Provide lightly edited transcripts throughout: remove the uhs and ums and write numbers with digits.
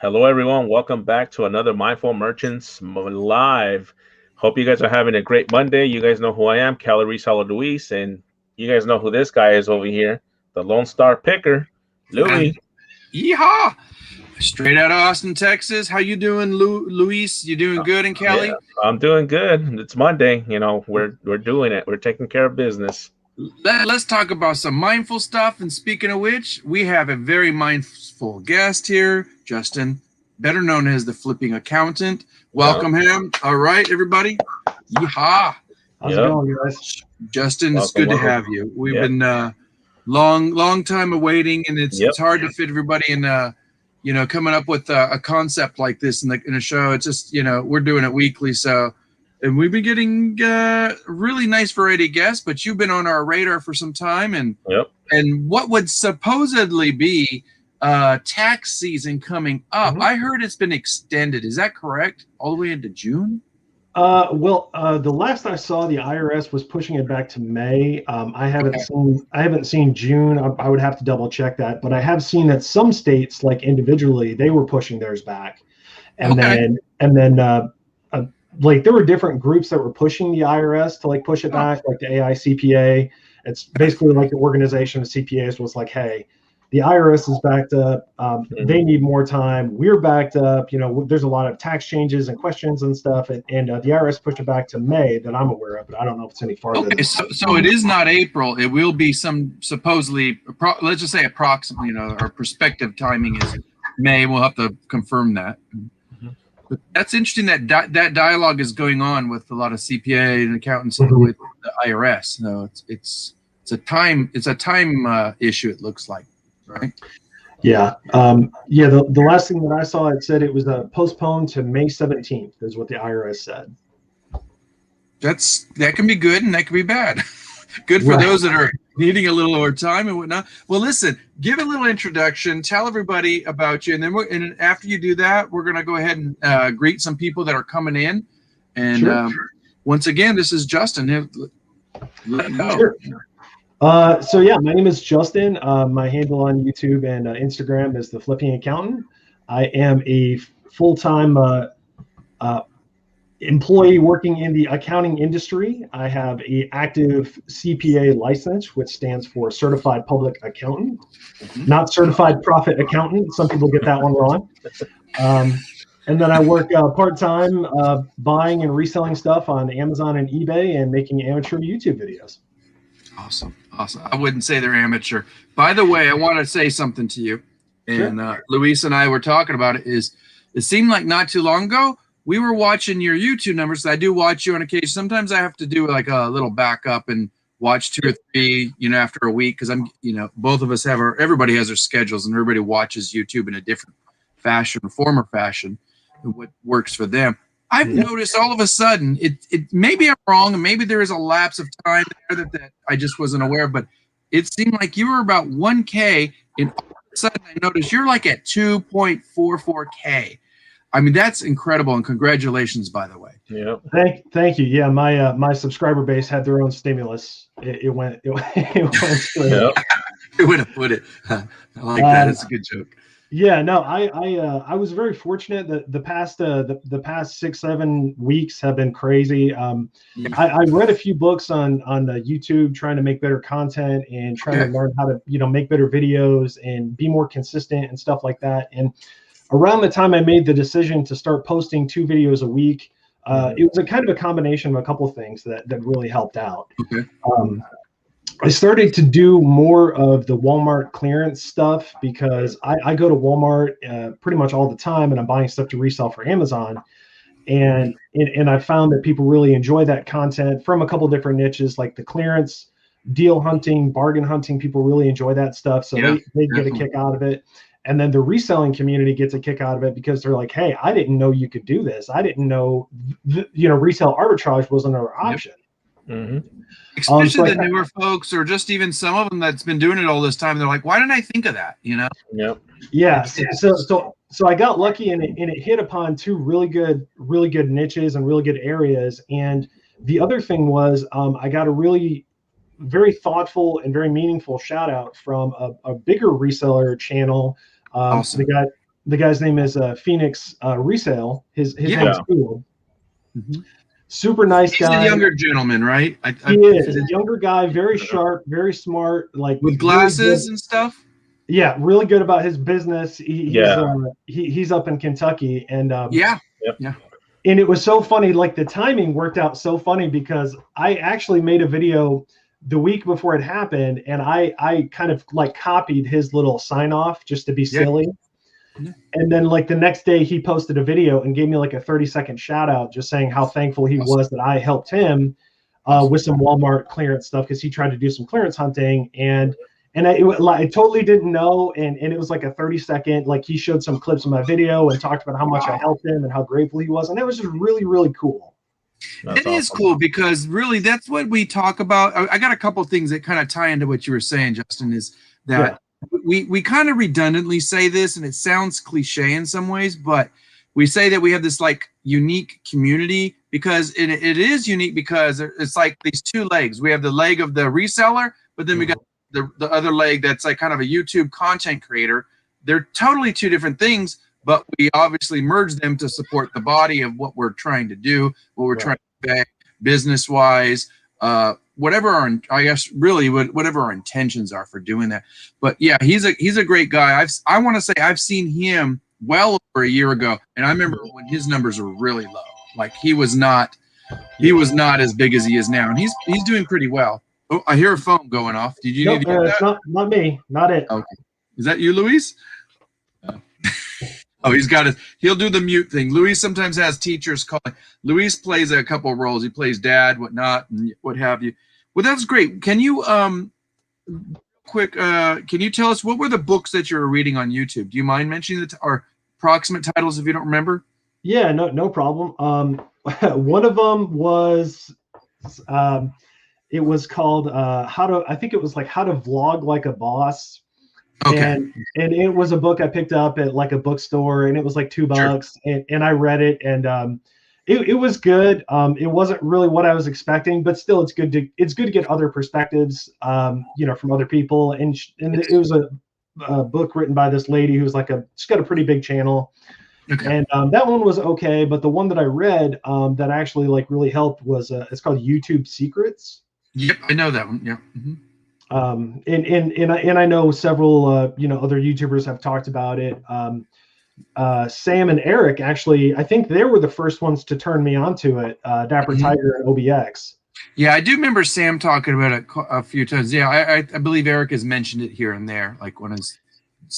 Hello, everyone. Welcome back to another Mindful Merchants Live. Hope you guys are having a great Monday. You guys know who I am, Cali Reseller Luis, and you guys know who this guy is over here, the Lone Star Picker, Louie. Yeehaw! Straight out of Austin, Texas. How you doing, Luis? You doing good in Yeah, Cali? I'm doing good. It's Monday. We're doing it. We're taking care of business. Let's talk about some mindful stuff. And speaking of which, we have a very mindful guest here, Justin, better known as the Flipping Accountant. Welcome him. All right, everybody. Yeehaw! How's it going, guys? Justin, it's good to have you. We've been long time awaiting, and it's hard to fit everybody in. Coming up with a concept like this in a show. It's just we're doing it weekly, so. And we've been getting really nice variety of guests, but you've been on our radar for some time. And what would supposedly be tax season coming up, I heard it's been extended. Is that correct? All the way into June? The last I saw, the IRS was pushing it back to May. I haven't seen June. I would have to double check that, but I have seen that some states, like individually, they were pushing theirs back, and then. Like there were different groups that were pushing the IRS to like push it back, like the AICPA. It's basically like the organization of CPAs was like, hey, the IRS is backed up. They need more time. We're backed up. There's a lot of tax changes and questions and stuff. And the IRS pushed it back to May that I'm aware of, but I don't know if it's any farther. Okay, so it is not April. It will be some supposedly, let's just say approximately, our prospective timing is May. We'll have to confirm that. But that's interesting that that dialogue is going on with a lot of CPA and accountants with the IRS. So it's a time issue. It looks like, right? Yeah. The last thing that I saw, it said it was postponed to May 17th, is what the IRS said. That can be good and that can be bad. Good for those that are needing a little more time and whatnot. Well, listen, give a little introduction, tell everybody about you, and then after you do that, we're going to go ahead and greet some people that are coming in. And once again, this is Justin. Let me know. Sure. My name is Justin. My handle on YouTube and Instagram is The Flipping Accountant. I am a full-time employee working in the accounting industry. I have an active CPA license, which stands for Certified Public Accountant, not Certified Profit Accountant. Some people get that one wrong. And then I work part-time buying and reselling stuff on Amazon and eBay and making amateur YouTube videos. Awesome. I wouldn't say they're amateur. By the way, I want to say something to you. And Luis and I were talking about it. It seemed like not too long ago, we were watching your YouTube numbers. I do watch you on occasion. Sometimes I have to do like a little backup and watch 2 or 3, after a week. Cause both of us everybody has their schedules and everybody watches YouTube in a different fashion, form or fashion, what works for them. I've noticed all of a sudden it maybe I'm wrong and maybe there is a lapse of time there that I just wasn't aware of, but it seemed like you were about 1K and all of a sudden I noticed you're like at 2.44K. I mean, that's incredible, and congratulations, by the way. Yeah. Thank you. Yeah, my subscriber base had their own stimulus. It went. It would have put it. I like that. It's a good joke. Yeah. No, I was very fortunate that the past 6-7 weeks have been crazy. I read a few books on YouTube trying to make better content and trying to learn how to make better videos and be more consistent and stuff like that. And around the time I made the decision to start posting 2 videos a week, it was a kind of a combination of a couple of things that really helped out. Okay. I started to do more of the Walmart clearance stuff because I go to Walmart pretty much all the time, and I'm buying stuff to resell for Amazon. And I found that people really enjoy that content from a couple different niches, like the clearance, deal hunting, bargain hunting. People really enjoy that stuff, so they get a kick out of it. And then the reselling community gets a kick out of it because they're like, hey, I didn't know you could do this. I didn't know, resale arbitrage was another option. Especially the newer folks, or just even some of them that's been doing it all this time. They're like, why didn't I think of that? Yeah. So I got lucky and it hit upon 2 really good niches and really good areas. And the other thing was I got a really very thoughtful and very meaningful shout out from a bigger reseller channel. Awesome. The guy's name is Phoenix Resale. His name's Caleb. Mm-hmm. Super nice He's guy. a younger gentleman, right? He is a younger guy, very sharp, very smart, like with glasses and stuff. Yeah, really good about his business. He's up in Kentucky, and yeah. And it was so funny. Like the timing worked out so funny because I actually made a video the week before it happened, and I kind of like copied his little sign off just to be silly. Yeah. And then like the next day he posted a video and gave me like a 30-second shout out just saying how thankful he was that I helped him with some Walmart clearance stuff because he tried to do some clearance hunting, and I totally didn't know, and it was like a 30-second, like he showed some clips of my video and talked about how much I helped him and how grateful he was, and it was just really, really cool. It is cool because really that's what we talk about. I got a couple of things that kind of tie into what you were saying, Justin, is that we kind of redundantly say this, and it sounds cliche in some ways, but we say that we have this like unique community because it is unique because it's like these two legs. We have the leg of the reseller, but then we got the other leg that's like kind of a YouTube content creator. They're totally two different things, but we obviously merge them to support the body of what we're trying to do, what we're trying to do business wise, whatever whatever our intentions are for doing that. But yeah, he's a great guy. I want to say I've seen him well over a year ago, and I remember when his numbers were really low. Like he was not as big as he is now, and he's doing pretty well. Oh, I hear a phone going off. Did you need to get that? It's not me, not it. Okay. Is that you, Luis? Oh, he'll do the mute thing. Luis sometimes has teachers calling. Luis plays a couple of roles. He plays dad, whatnot, and what have you. Well, that's great. Can you can you tell us what were the books that you were reading on YouTube? Do you mind mentioning or approximate titles if you don't remember? Yeah, no problem. One of them was it was called how to vlog like a boss. Okay. And it was a book I picked up at like a bookstore, and it was like $2. Sure. And I read it, and it was good. It wasn't really what I was expecting, but still it's good to get other perspectives, from other people. And it was a book written by this lady who's she's got a pretty big channel. Okay. And that one was okay, but the one that I read that actually like really helped was it's called YouTube Secrets. Yep, I know that one. Yeah. Mm-hmm. And I know several other YouTubers have talked about it. Sam and Eric actually, I think they were the first ones to turn me onto it. Dapper Tiger and OBX. Yeah, I do remember Sam talking about it a few times. Yeah, I believe Eric has mentioned it here and there, like when it's.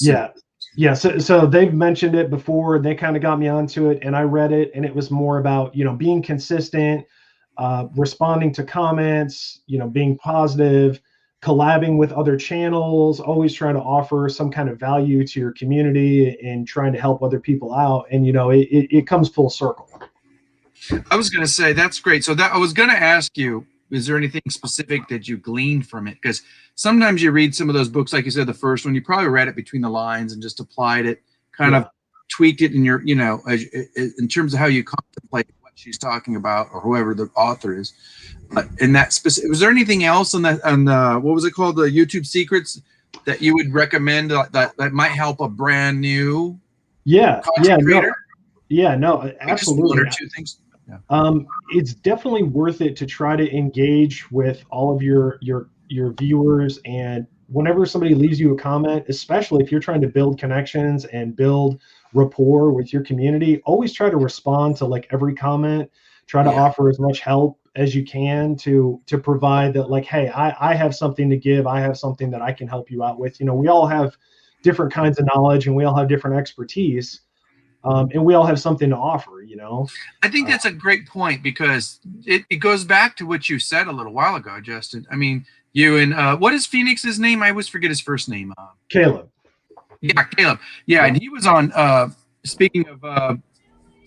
Yeah. So they've mentioned it before. They kind of got me onto it, and I read it, and it was more about being consistent, responding to comments, being positive, collabing with other channels, always trying to offer some kind of value to your community and trying to help other people out. And, it comes full circle. I was going to say, that's great. So I was going to ask you, is there anything specific that you gleaned from it? Because sometimes you read some of those books, like you said, the first one, you probably read it between the lines and just applied it, kind of tweaked it in your, in terms of how you contemplate what she's talking about or whoever the author is. In that specific, was there anything else on what was it called, the YouTube Secrets, that you would recommend that might help a brand new content creator? No, absolutely. One or two things. Yeah. It's definitely worth it to try to engage with all of your viewers, and whenever somebody leaves you a comment, especially if you're trying to build connections and build rapport with your community, always try to respond to like every comment. Try to offer as much help as you can to provide that, like, hey, I have something to give. I have something that I can help you out with. We all have different kinds of knowledge, and we all have different expertise, and we all have something to offer. I think that's a great point, because it goes back to what you said a little while ago, Justin. I mean, you and what is Phoenix's name? I always forget his first name. Caleb. Yeah, Caleb. Yeah, and he was on. Speaking of.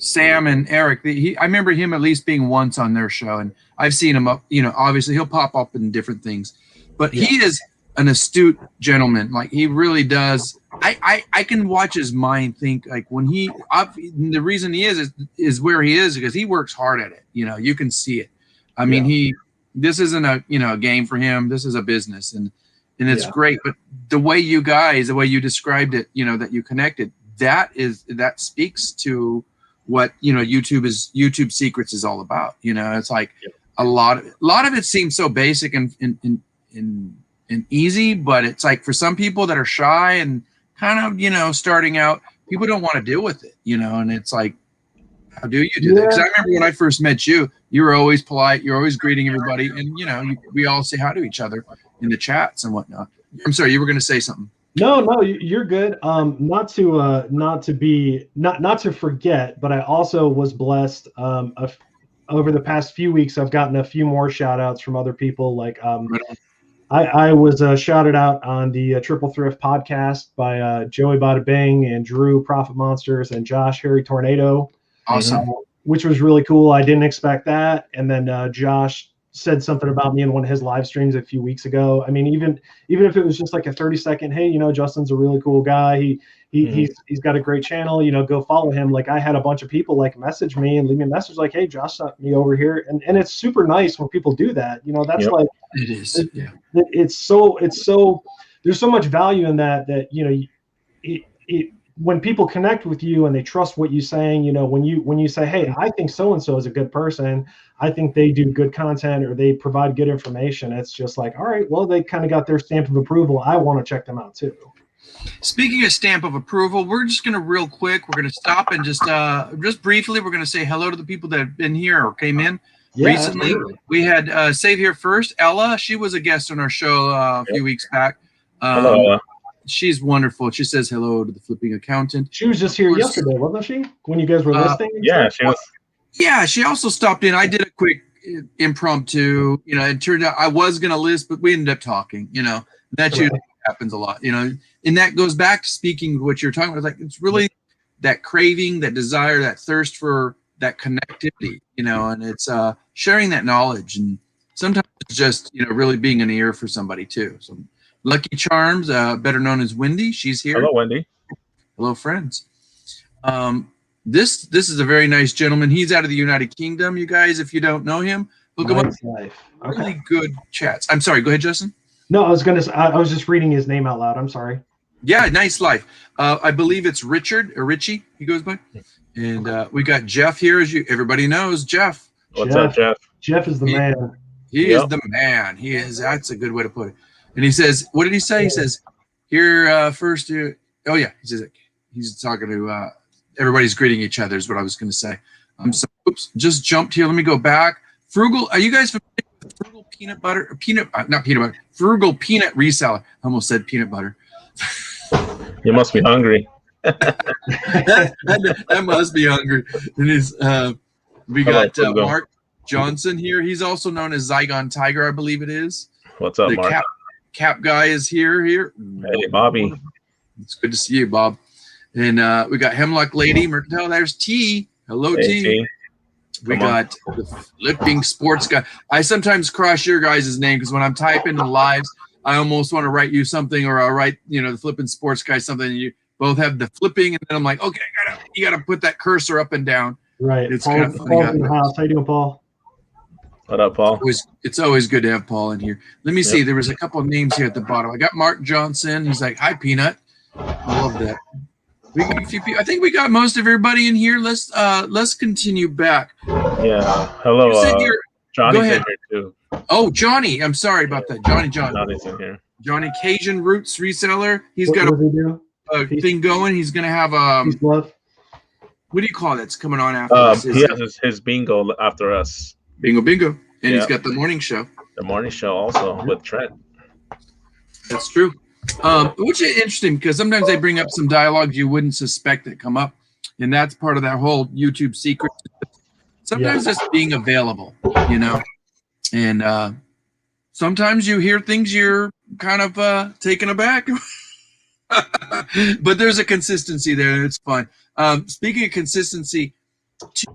Sam and Eric, I remember him at least being once on their show, and I've seen him up, obviously he'll pop up in different things, but he is an astute gentleman. Like, he really does. I can watch his mind think, like, when the reason he is where he is because he works hard at it. You can see it. I mean, this isn't a game for him. This is a business, and it's great. But the way you described it, that you connected, that speaks to what, you know, YouTube Secrets is all about. You know, it's like a lot of it seems so basic and easy, but it's like for some people that are shy and kind of, you know, starting out, people don't want to deal with it, you know, and it's like, how do you do that? Because I remember when I first met you, you were always polite, you're always greeting everybody, and you know, we all say hi to each other in the chats and whatnot. I'm sorry, you were going to say something. No, you're good. Not to forget, but I also was blessed. Over the past few weeks, I've gotten a few more shout outs from other people. Like I was shouted out on the Triple Thrift podcast by Joey Bada Bing and Drew Profit Monsters and Josh Harry Tornado. Awesome. Which was really cool. I didn't expect that. And then Josh said something about me in one of his live streams a few weeks ago. I mean, even if it was just like a 30-second, hey, you know, Justin's a really cool guy. He's got a great channel, you know, go follow him. Like I had a bunch of people like message me and leave me a message like, hey, Josh sent me over here. And it's super nice when people do that. You know, that's like, it is. It's so there's so much value in that, you know, when people connect with you and they trust what you're saying, you know, when you say, hey, I think so-and-so is a good person, I think they do good content or they provide good information, it's just like, all right, well, they kind of got their stamp of approval. I want to check them out too. Speaking of stamp of approval, we're just going to real quick, we're going to stop and just briefly, we're going to say hello to the people that have been here or came in recently. Absolutely. We had Save Here First, Ella. She was a guest on our show a few weeks back. Hello, Ella. She's wonderful. She says hello to the flipping accountant. She was just here yesterday, wasn't she? When you guys were listening? Yeah, she was. Yeah, she also stopped in. I did a quick impromptu. You know, it turned out I was going to list, but we ended up talking. You know, that usually happens a lot. You know, and that goes back to speaking of what you're talking about. Like it's really that craving, that desire, that thirst for that connectivity. You know, and it's sharing that knowledge, and sometimes it's just, you know, really being an ear for somebody too. So. Lucky Charms, better known as Wendy, she's here. Hello, Wendy. Hello, friends. This is a very nice gentleman. He's out of the United Kingdom, you guys. If you don't know him, look him up. Really good chats. I'm sorry. Go ahead, Justin. No, I was just reading his name out loud. I'm sorry. Yeah, nice life. I believe it's Richard or Richie. He goes by, and we got Jeff here, as everybody knows. Jeff. What's up, Jeff? Jeff is the man. He is the man. He is. That's a good way to put it. And he says, what did he say? He says, here first. Oh, yeah. He says, he's talking to everybody's greeting each other is what I was going to say. So, oops, just jumped here. Let me go back. Frugal. Are you guys familiar with Frugal Peanut Butter? Not peanut butter. Frugal Peanut Reseller. I almost said peanut butter. You must be hungry. that must be hungry. And we got Mark Johnson here. He's also known as Zygon Tiger, I believe it is. What's up, Mark? Cap guy is here. Hey, Bobby. It's good to see you, Bob. And we got Hemlock Lady Mercantile. There's T. Hello, hey, T. We got the flipping sports guy. I sometimes cross your guys' name because when I'm typing the lives, I almost want to write you something, or I'll write, you know, the flipping sports guy something. And you both have the flipping, and then I'm like, okay, you gotta put that cursor up and down. Right. It's kind of funny. Paul's in the house. How you doing, Paul? What up, Paul? It's always good to have Paul in here. Let me see. There was a couple of names here at the bottom. I got Mark Johnson. He's like, hi, Peanut. I love that. We got a few people. I think we got most of everybody in here. Let's continue back. Yeah. Hello. Johnny's in here too. Oh, Johnny. I'm sorry about that. Johnny's in here. Johnny Cajun Roots Reseller. He's got a thing going. He's gonna have what do you call that? It's coming on after us. He has his bingo after us. Bingo. And he's got the morning show. The morning show also with Trent. That's true. Which is interesting because sometimes they bring up some dialogues you wouldn't suspect that come up. And that's part of that whole YouTube secret. Sometimes just being available, you know. And sometimes you hear things you're kind of taken aback. But there's a consistency there. It's fun. Speaking of consistency,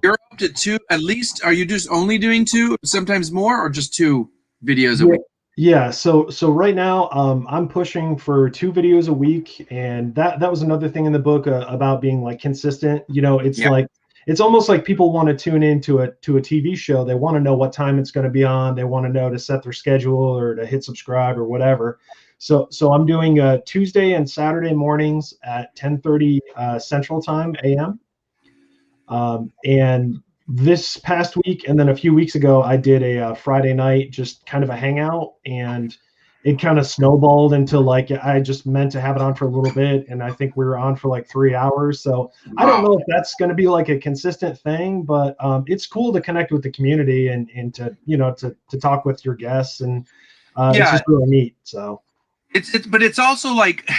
you're up to 2 at least. Are you just only doing 2, sometimes more, or just 2 videos a week? Yeah. So right now, I'm pushing for 2 videos a week, and that was another thing in the book about being like consistent. You know, it's like it's almost like people want to tune into a TV show. They want to know what time it's going to be on. They want to know to set their schedule or to hit subscribe or whatever. So I'm doing Tuesday and Saturday mornings at 10:30 Central Time a.m. And this past week, and then a few weeks ago, I did a Friday night, just kind of a hangout, and it kind of snowballed into like I just meant to have it on for a little bit, and I think we were on for like 3 hours. So I don't know if that's going to be like a consistent thing, but it's cool to connect with the community and to to talk with your guests, and it's just really neat. So but it's also like,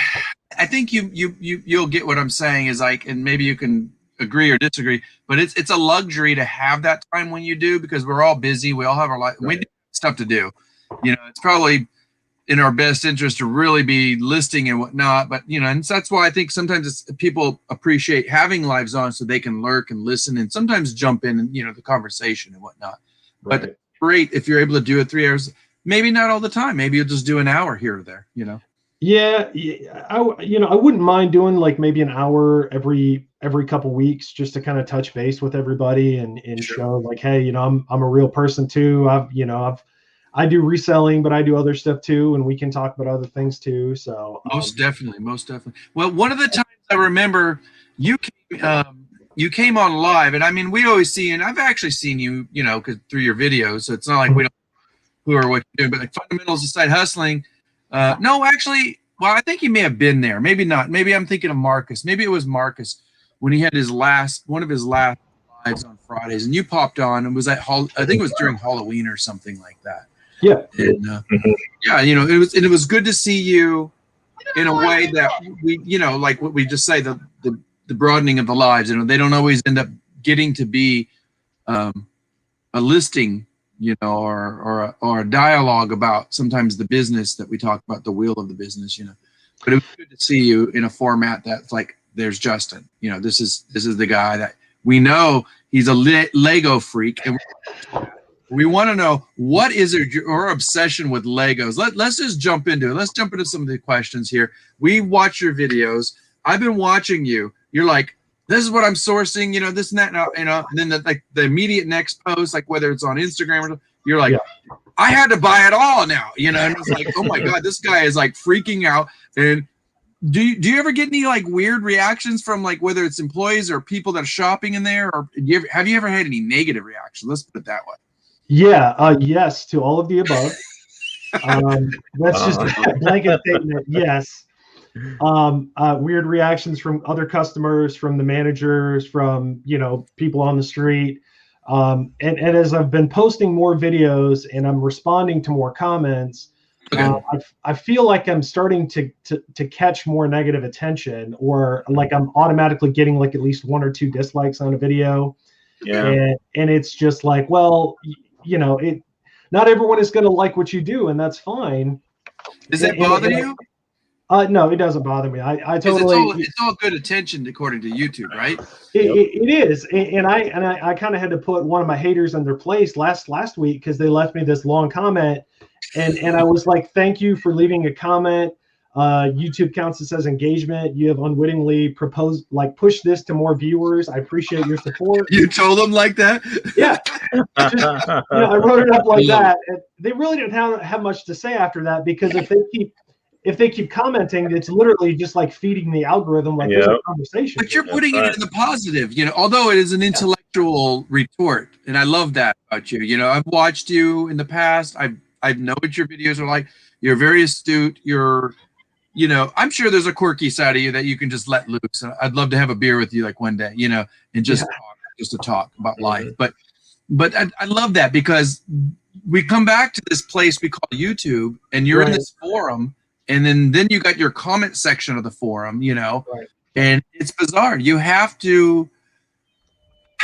I think you'll get what I'm saying is like, and maybe you can agree or disagree, but it's a luxury to have that time when you do, because we're all busy, we all have our life, we do stuff to do. It's probably in our best interest to really be listing and whatnot, but and that's why I think sometimes people appreciate having lives on so they can lurk and listen and sometimes jump in and the conversation and whatnot. But it's great if you're able to do it 3 hours. Maybe not all the time. Maybe you'll just do an hour here or there. Yeah, I wouldn't mind doing like maybe an hour every couple weeks just to kind of touch base with everybody and show like, hey, I'm a real person too. I do reselling, but I do other stuff too, and we can talk about other things too. So most definitely. Well, one of the times I remember you came on live, and I mean we always see, and I've actually seen you, cause through your videos. So it's not like we don't who or what you're doing, but like fundamentals of side hustling. No, actually, well, I think he may have been there. Maybe not. Maybe I'm thinking of Marcus. Maybe it was Marcus when he had one of his last lives on Fridays, and you popped on and was at I think it was during Halloween or something like that. Yeah. And, yeah, it was good to see you in a way that we, like what we just say, the broadening of the lives. They don't always end up getting to be a listing, or a dialogue about sometimes the business that we talk about, the wheel of the business, But it was good to see you in a format that's like, there's Justin, this is the guy that we know he's a Lego freak, and we want to know what is your obsession with Legos. Let's just jump into it. Let's jump into some of the questions here. We watch your videos. I've been watching you. You're like, this is what I'm sourcing, this and that, and then the immediate next post, like whether it's on Instagram or you're like, I had to buy it all now, and it's like, oh my God, this guy is like freaking out. And do you ever get any like weird reactions from like whether it's employees or people that are shopping in there, or have you ever had any negative reactions? Let's put it that way. Yeah, yes to all of the above. That's just a blanket statement. Yes. Weird reactions from other customers, from the managers, from people on the street. And as I've been posting more videos and I'm responding to more comments, I feel like I'm starting to catch more negative attention, or like I'm automatically getting like at least 1 or 2 dislikes on a video. Yeah. And it's just like, well, not everyone is going to like what you do, and that's fine. Does that bother you? No, it doesn't bother me. I totally. It's all good attention according to YouTube, right? It is, and I kind of had to put one of my haters in their place last week because they left me this long comment, and I was like, thank you for leaving a comment. YouTube counts this as engagement. You have unwittingly pushed this to more viewers. I appreciate your support. You told them like that? Yeah. Just, I wrote it up like that. And they really didn't have much to say after that, because if they keep commenting, it's literally just like feeding the algorithm like there's a conversation. But you're putting it in the positive, although it is an intellectual retort. And I love that about you. I've watched you in the past. I know what your videos are like. You're very astute. I'm sure there's a quirky side of you that you can just let loose. I'd love to have a beer with you like one day, and just to talk about life. But I love that, because we come back to this place we call YouTube, and you're in this forum, and then you got your comment section of the forum, and it's bizarre. You have to,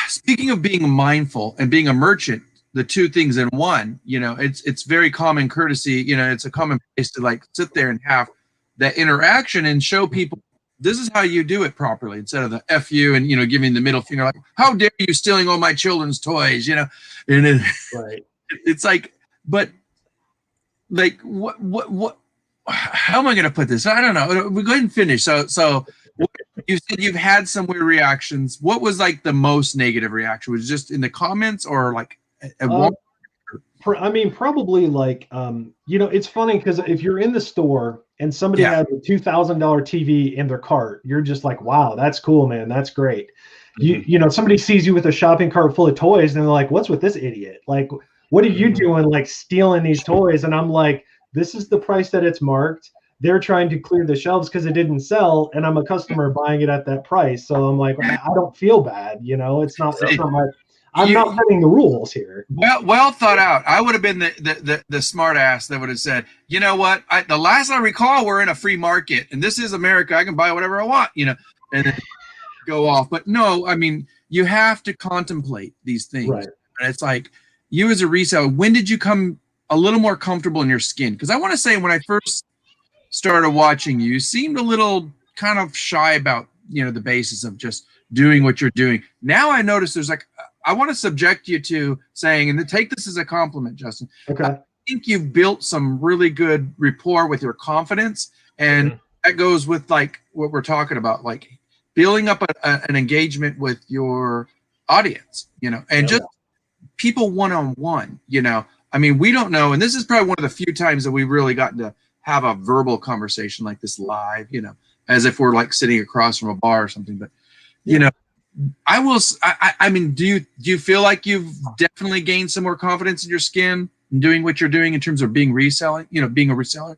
speaking of being mindful and being a merchant, the two things in one, it's very common courtesy, it's a common place to like sit there and have that interaction and show people this is how you do it properly, instead of the F you and giving the middle finger like, how dare you stealing all my children's toys, and it's like, but like what how am I going to put this? I don't know. We'll go ahead and finish. So you said you've had some weird reactions. What was like the most negative reaction? Was it just in the comments, or like at one? I mean, probably like, it's funny because if you're in the store and somebody has a $2,000 TV in their cart, you're just like, wow, that's cool, man. That's great. Somebody sees you with a shopping cart full of toys and they're like, what's with this idiot? Like, what are you doing? Like stealing these toys? And I'm like, this is the price that it's marked. They're trying to clear the shelves because it didn't sell, and I'm a customer buying it at that price. So I'm like, I don't feel bad. It's not my. I'm not setting the rules here. Well thought out. I would have been the smart ass that would have said, you know what? The last I recall, we're in a free market, and this is America. I can buy whatever I want, and then go off. But no, I mean, you have to contemplate these things. Right. And it's like, you as a reseller, when did you come a little more comfortable in your skin? Because I want to say when I first started watching you seemed a little kind of shy about, the basis of just doing what you're doing. Now I notice there's like, I want to subject you to saying, and take this as a compliment, Justin. Okay. I think you've built some really good rapport with your confidence. And that goes with like what we're talking about, like building up an engagement with your audience, and just people one-on-one, I mean, we don't know. And this is probably one of the few times that we've really gotten to have a verbal conversation like this live, as if we're like sitting across from a bar or something. But, I mean, do you feel like you've definitely gained some more confidence in your skin in doing what you're doing in terms of being reselling, being a reseller?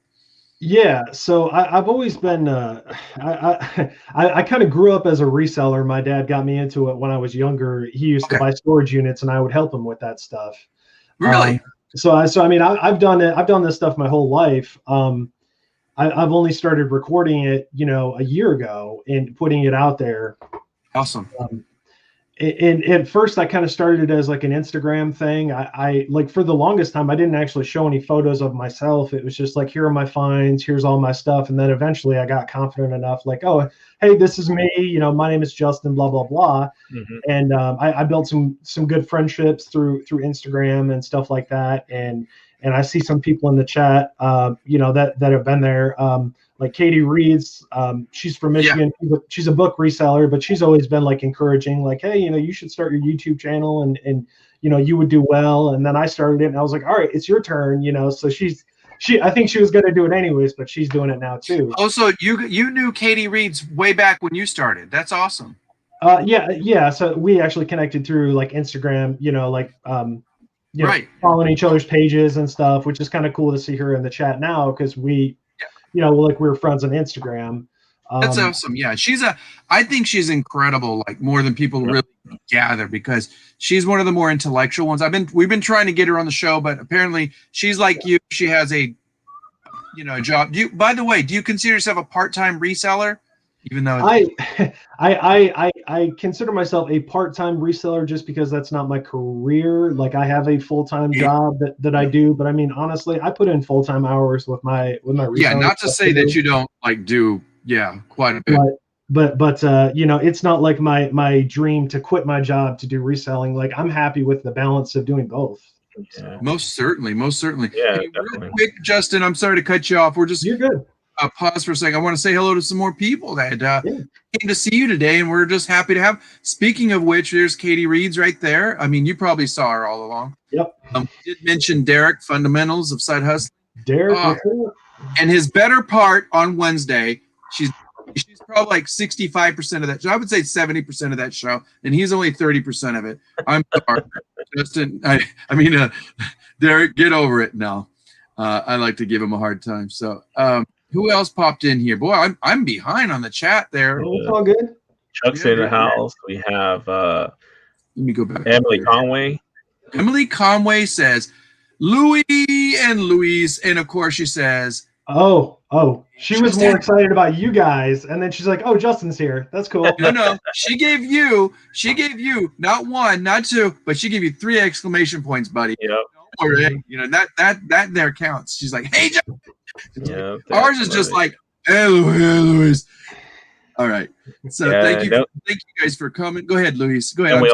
Yeah, so I've always been. I kind of grew up as a reseller. My dad got me into it when I was younger. He used to buy storage units, and I would help him with that stuff. Really? So I mean, I've done it. I've done this stuff my whole life. I've only started recording it, a year ago and putting it out there. Awesome. And at first I kind of started as like an Instagram thing. I like for the longest time, I didn't actually show any photos of myself. It was just like, here are my finds, here's all my stuff. And then eventually I got confident enough, like, oh, hey, this is me, my name is Justin, blah, blah, blah. And I built some good friendships through Instagram and stuff like that. And I see some people in the chat, that have been there. Like Katie Reeds, she's from Michigan. Yeah. She's a book reseller, but she's always been like encouraging, like, hey, you should start your YouTube channel and you would do well. And then I started it and I was like, all right, it's your turn, so I think she was going to do it anyways, but she's doing it now too. Oh, so you knew Katie Reeds way back when you started. That's awesome. Yeah. So we actually connected through like Instagram, right. Following each other's pages and stuff, which is kind of cool to see her in the chat now because we we're friends on Instagram. That's awesome. Yeah, I think she's incredible, like more than people really gather, because she's one of the more intellectual ones. We've been trying to get her on the show, but apparently she's like you. She has a job. By the way, do you consider yourself a part-time reseller? Even though I consider myself a part-time reseller just because that's not my career. Like I have a full-time job that I do, but I mean, honestly, I put in full-time hours with my reseller. Yeah, not to say that you don't like do quite a bit. But it's not like my dream to quit my job to do reselling. Like I'm happy with the balance of doing both. Yeah. Most certainly. Yeah, hey, real quick, Justin, I'm sorry to cut you off. You're good. Pause for a second. I want to say hello to some more people that came to see you today, and we're just happy to have. Speaking of which, there's Katie Reeds right there. I mean, you probably saw her all along. Yep. We did mention Derek, Fundamentals of Side Hustle. Derek, and his better part on Wednesday. She's probably like 65% of that show. I would say 70% of that show, and he's only 30% of it. I'm sorry, Justin. Derek, get over it now. I like to give him a hard time. So. Who else popped in here? Boy, I'm behind on the chat there. It's all good. Chuck's in the house. We have let me go back. Emily Conway. Emily Conway says, Louie and Luis, and of course she says, oh, she was more excited about you guys, and then she's like, oh, Justin's here. That's cool. No, she gave you not one, not two, but she gave you 3 exclamation points, buddy. Yep. Don't worry, that there counts. She's like, hey, Justin. Yeah, ours is just like, hey, Luis. All right. So thank you guys for coming. Go ahead, Luis. Go ahead. And we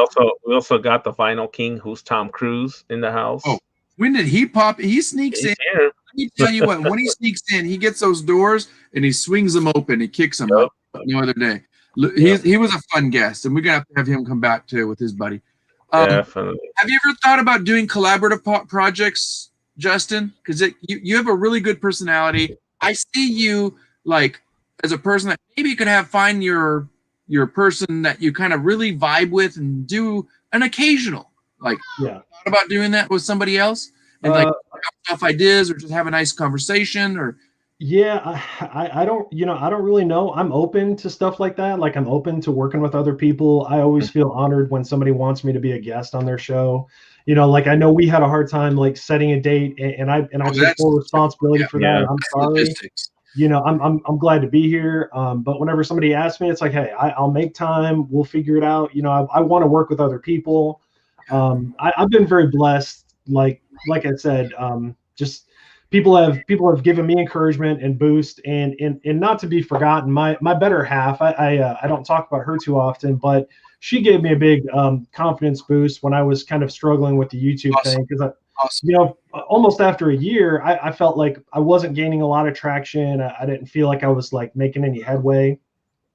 also got the final king, who's Tom Cruise, in the house. Oh, when did he pop? He sneaks in. Here. Let me tell you what. When he sneaks in, he gets those doors and he swings them open. He kicks them up the other day. He was a fun guest, and we're gonna have to have him come back too with his buddy. Definitely. Have you ever thought about doing collaborative projects, Justin? Because you have a really good personality. I see you like as a person that maybe you could find your person that you kind of really vibe with and do an occasional. Like, thought about doing that with somebody else and like off ideas or just have a nice conversation or. Yeah, I don't, I don't really know. I'm open to stuff like that. Like I'm open to working with other people. I always feel honored when somebody wants me to be a guest on their show. Like I know we had a hard time like setting a date and I take full responsibility for that. I'm sorry. Logistics. I'm glad to be here. But whenever somebody asks me, it's like, hey, I'll make time. We'll figure it out. I want to work with other people. I've been very blessed. Like I said, just people have given me encouragement and boost and not to be forgotten, my better half, I don't talk about her too often, but she gave me a big confidence boost when I was kind of struggling with the YouTube thing because almost after a year I felt like I wasn't gaining a lot of traction. I didn't feel like I was like making any headway.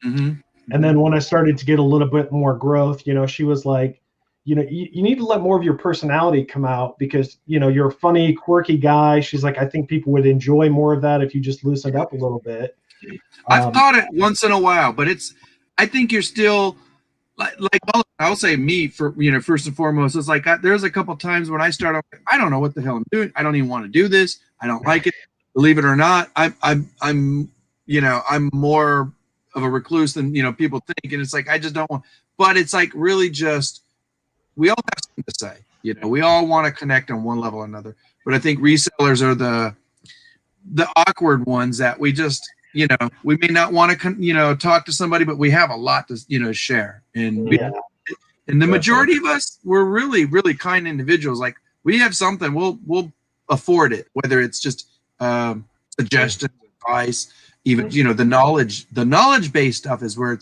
And then when I started to get a little bit more growth, she was like, you need to let more of your personality come out because, you're a funny, quirky guy. She's like, I think people would enjoy more of that if you just loosened up a little bit. I've thought it once in a while, but I think you're still like I'll say me for, first and foremost, it's like, there's a couple times when I start off, I don't know what the hell I'm doing. I don't even want to do this. I don't like it. Believe it or not. I'm more of a recluse than, people think. And it's like, I just don't want, but it's like really just, we all have something to say, we all want to connect on one level or another, but I think resellers are the awkward ones that we just, we may not want to, talk to somebody, but we have a lot to, share. And and the majority of us, we're really, really kind individuals. Like we have something, we'll afford it, whether it's just suggestions, advice, even, the knowledge-based stuff is where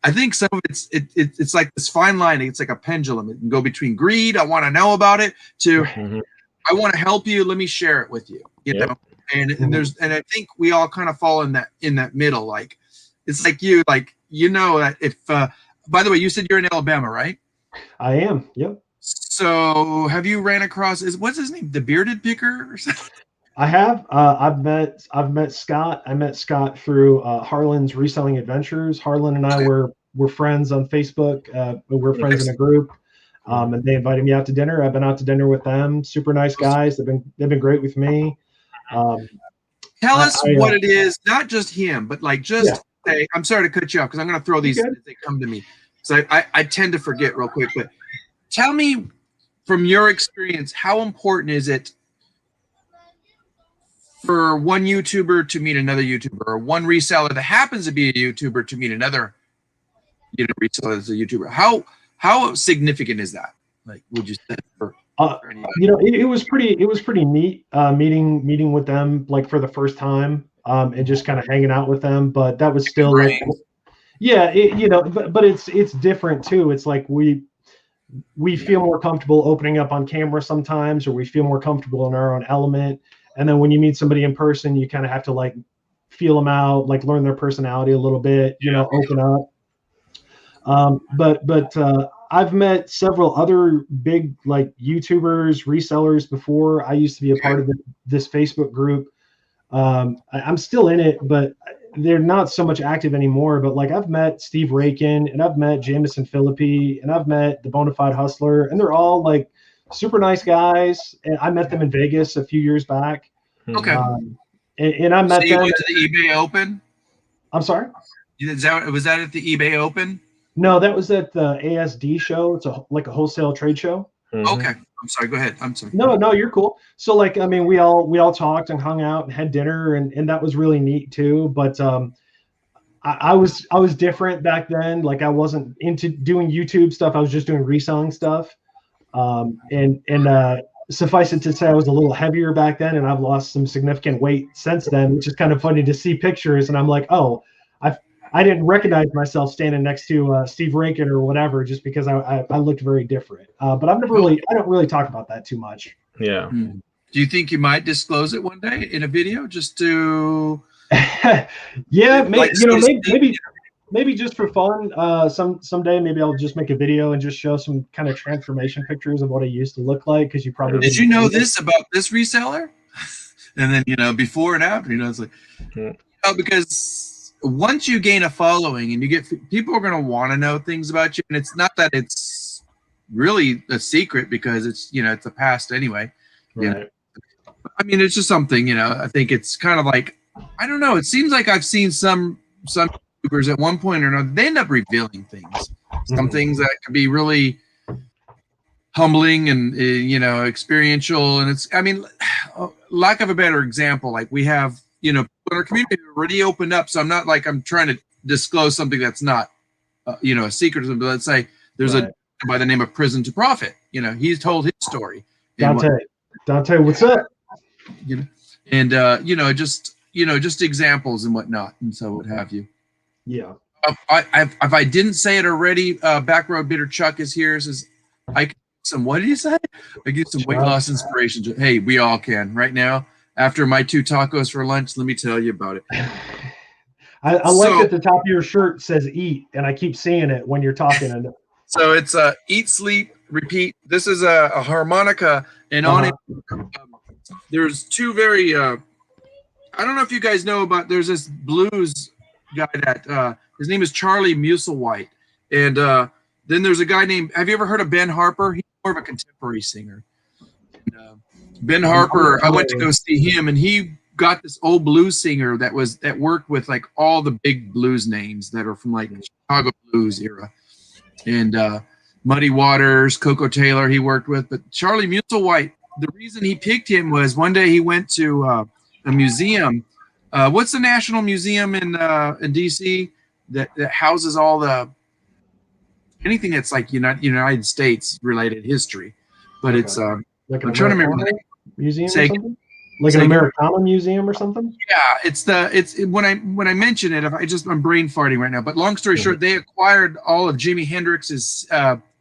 I think some of it's like this fine line. It's like a pendulum. It can go between greed, I want to know about it, to I want to help you. Let me share it with you. You know, and I think we all kind of fall in that middle. Like it's like that if by the way, you said you're in Alabama, right? I am. Yep. So have you ran across what's his name? The Bearded Picker or something? I have. I've met Scott. I met Scott through Harlan's Reselling Adventures. Harlan and I were friends on Facebook. We're friends in a group, and they invited me out to dinner. I've been out to dinner with them. Super nice guys. They've been great with me. Tell us what it is. Not just him, but like say. I'm sorry to cut you off because I'm going to throw these as they come to me. So I tend to forget real quick. But tell me from your experience, how important is it for one YouTuber to meet another YouTuber, or one reseller that happens to be a YouTuber to meet another, reseller as a YouTuber? How significant is that? Like, would you say for it was pretty neat meeting with them like for the first time and just kind of hanging out with them. But that was still like, but it's different too. It's like we feel more comfortable opening up on camera sometimes, or we feel more comfortable in our own element. And then when you meet somebody in person, you kind of have to like feel them out, like learn their personality a little bit, open up. But I've met several other big like YouTubers, resellers before. I used to be a part of this Facebook group. I'm still in it, but they're not so much active anymore. But like I've met Steve Rakin, and I've met Jameson Philippi, and I've met the Bonafide Hustler, and they're all like super nice guys. And I met them in Vegas a few years back. Okay. And I met them. You went to the eBay Open? I'm sorry? Was that at the eBay Open? No, that was at the ASD show. It's like a wholesale trade show. Okay. I'm sorry. Go ahead. I'm sorry. No, you're cool. So like, I mean, we all talked and hung out and had dinner, and that was really neat too. But I was different back then. Like I wasn't into doing YouTube stuff. I was just doing reselling stuff. Suffice it to say, I was a little heavier back then, and I've lost some significant weight since then, which is kind of funny to see pictures. And I'm like, oh, I didn't recognize myself standing next to Steve Rakin or whatever, just because I looked very different. But I don't really talk about that too much. Yeah. Do you think you might disclose it one day in a video, just to? Yeah, maybe maybe just for fun, someday maybe I'll just make a video and just show some kind of transformation pictures of what it used to look like, because you probably Did you know this about this reseller? And then, before and after, it's like, because once you gain a following and you get people are going to want to know things about you, and it's not that it's really a secret because it's it's a past anyway. Right. I mean, it's just something, I think it's kind of like, I don't know. It seems like I've seen some YouTubers at one point or another, they end up revealing things, some things that can be really humbling and, experiential. And it's, I mean, lack of a better example, like we have, our community already opened up. So I'm not like, I'm trying to disclose something that's not, a secret. But let's say there's a by the name of Prison to Profit. He's told his story. Dante, what's up? And just examples and whatnot, and so what have you. Yeah. If I didn't say it already, Back Road Bitter Chuck is here. Says I can some. What did he say? I get some weight loss inspiration. Hey, we all can right now. After my 2 tacos for lunch, let me tell you about it. I like that the top of your shirt says "eat," and I keep seeing it when you're talking. So it's eat, sleep, repeat. This is a harmonica, and on it, there's 2 very. I don't know if you guys know about. There's this blues guy that his name is Charlie Musselwhite, and then there's a guy named. Have you ever heard of Ben Harper? He's more of a contemporary singer. And, Ben Harper, I went to go see him, and he got this old blues singer that worked with like all the big blues names that are from like Chicago blues era, and Muddy Waters, Coco Taylor he worked with. But Charlie Musselwhite, the reason he picked him was one day he went to a museum. What's the National Museum in DC that houses all the anything that's like United States related history? But it's like I'm trying to remember. Museum or something? Like an Americana museum or something? Yeah, it's when I mention it, I'm brain farting right now. But long story short, they acquired all of Jimi Hendrix's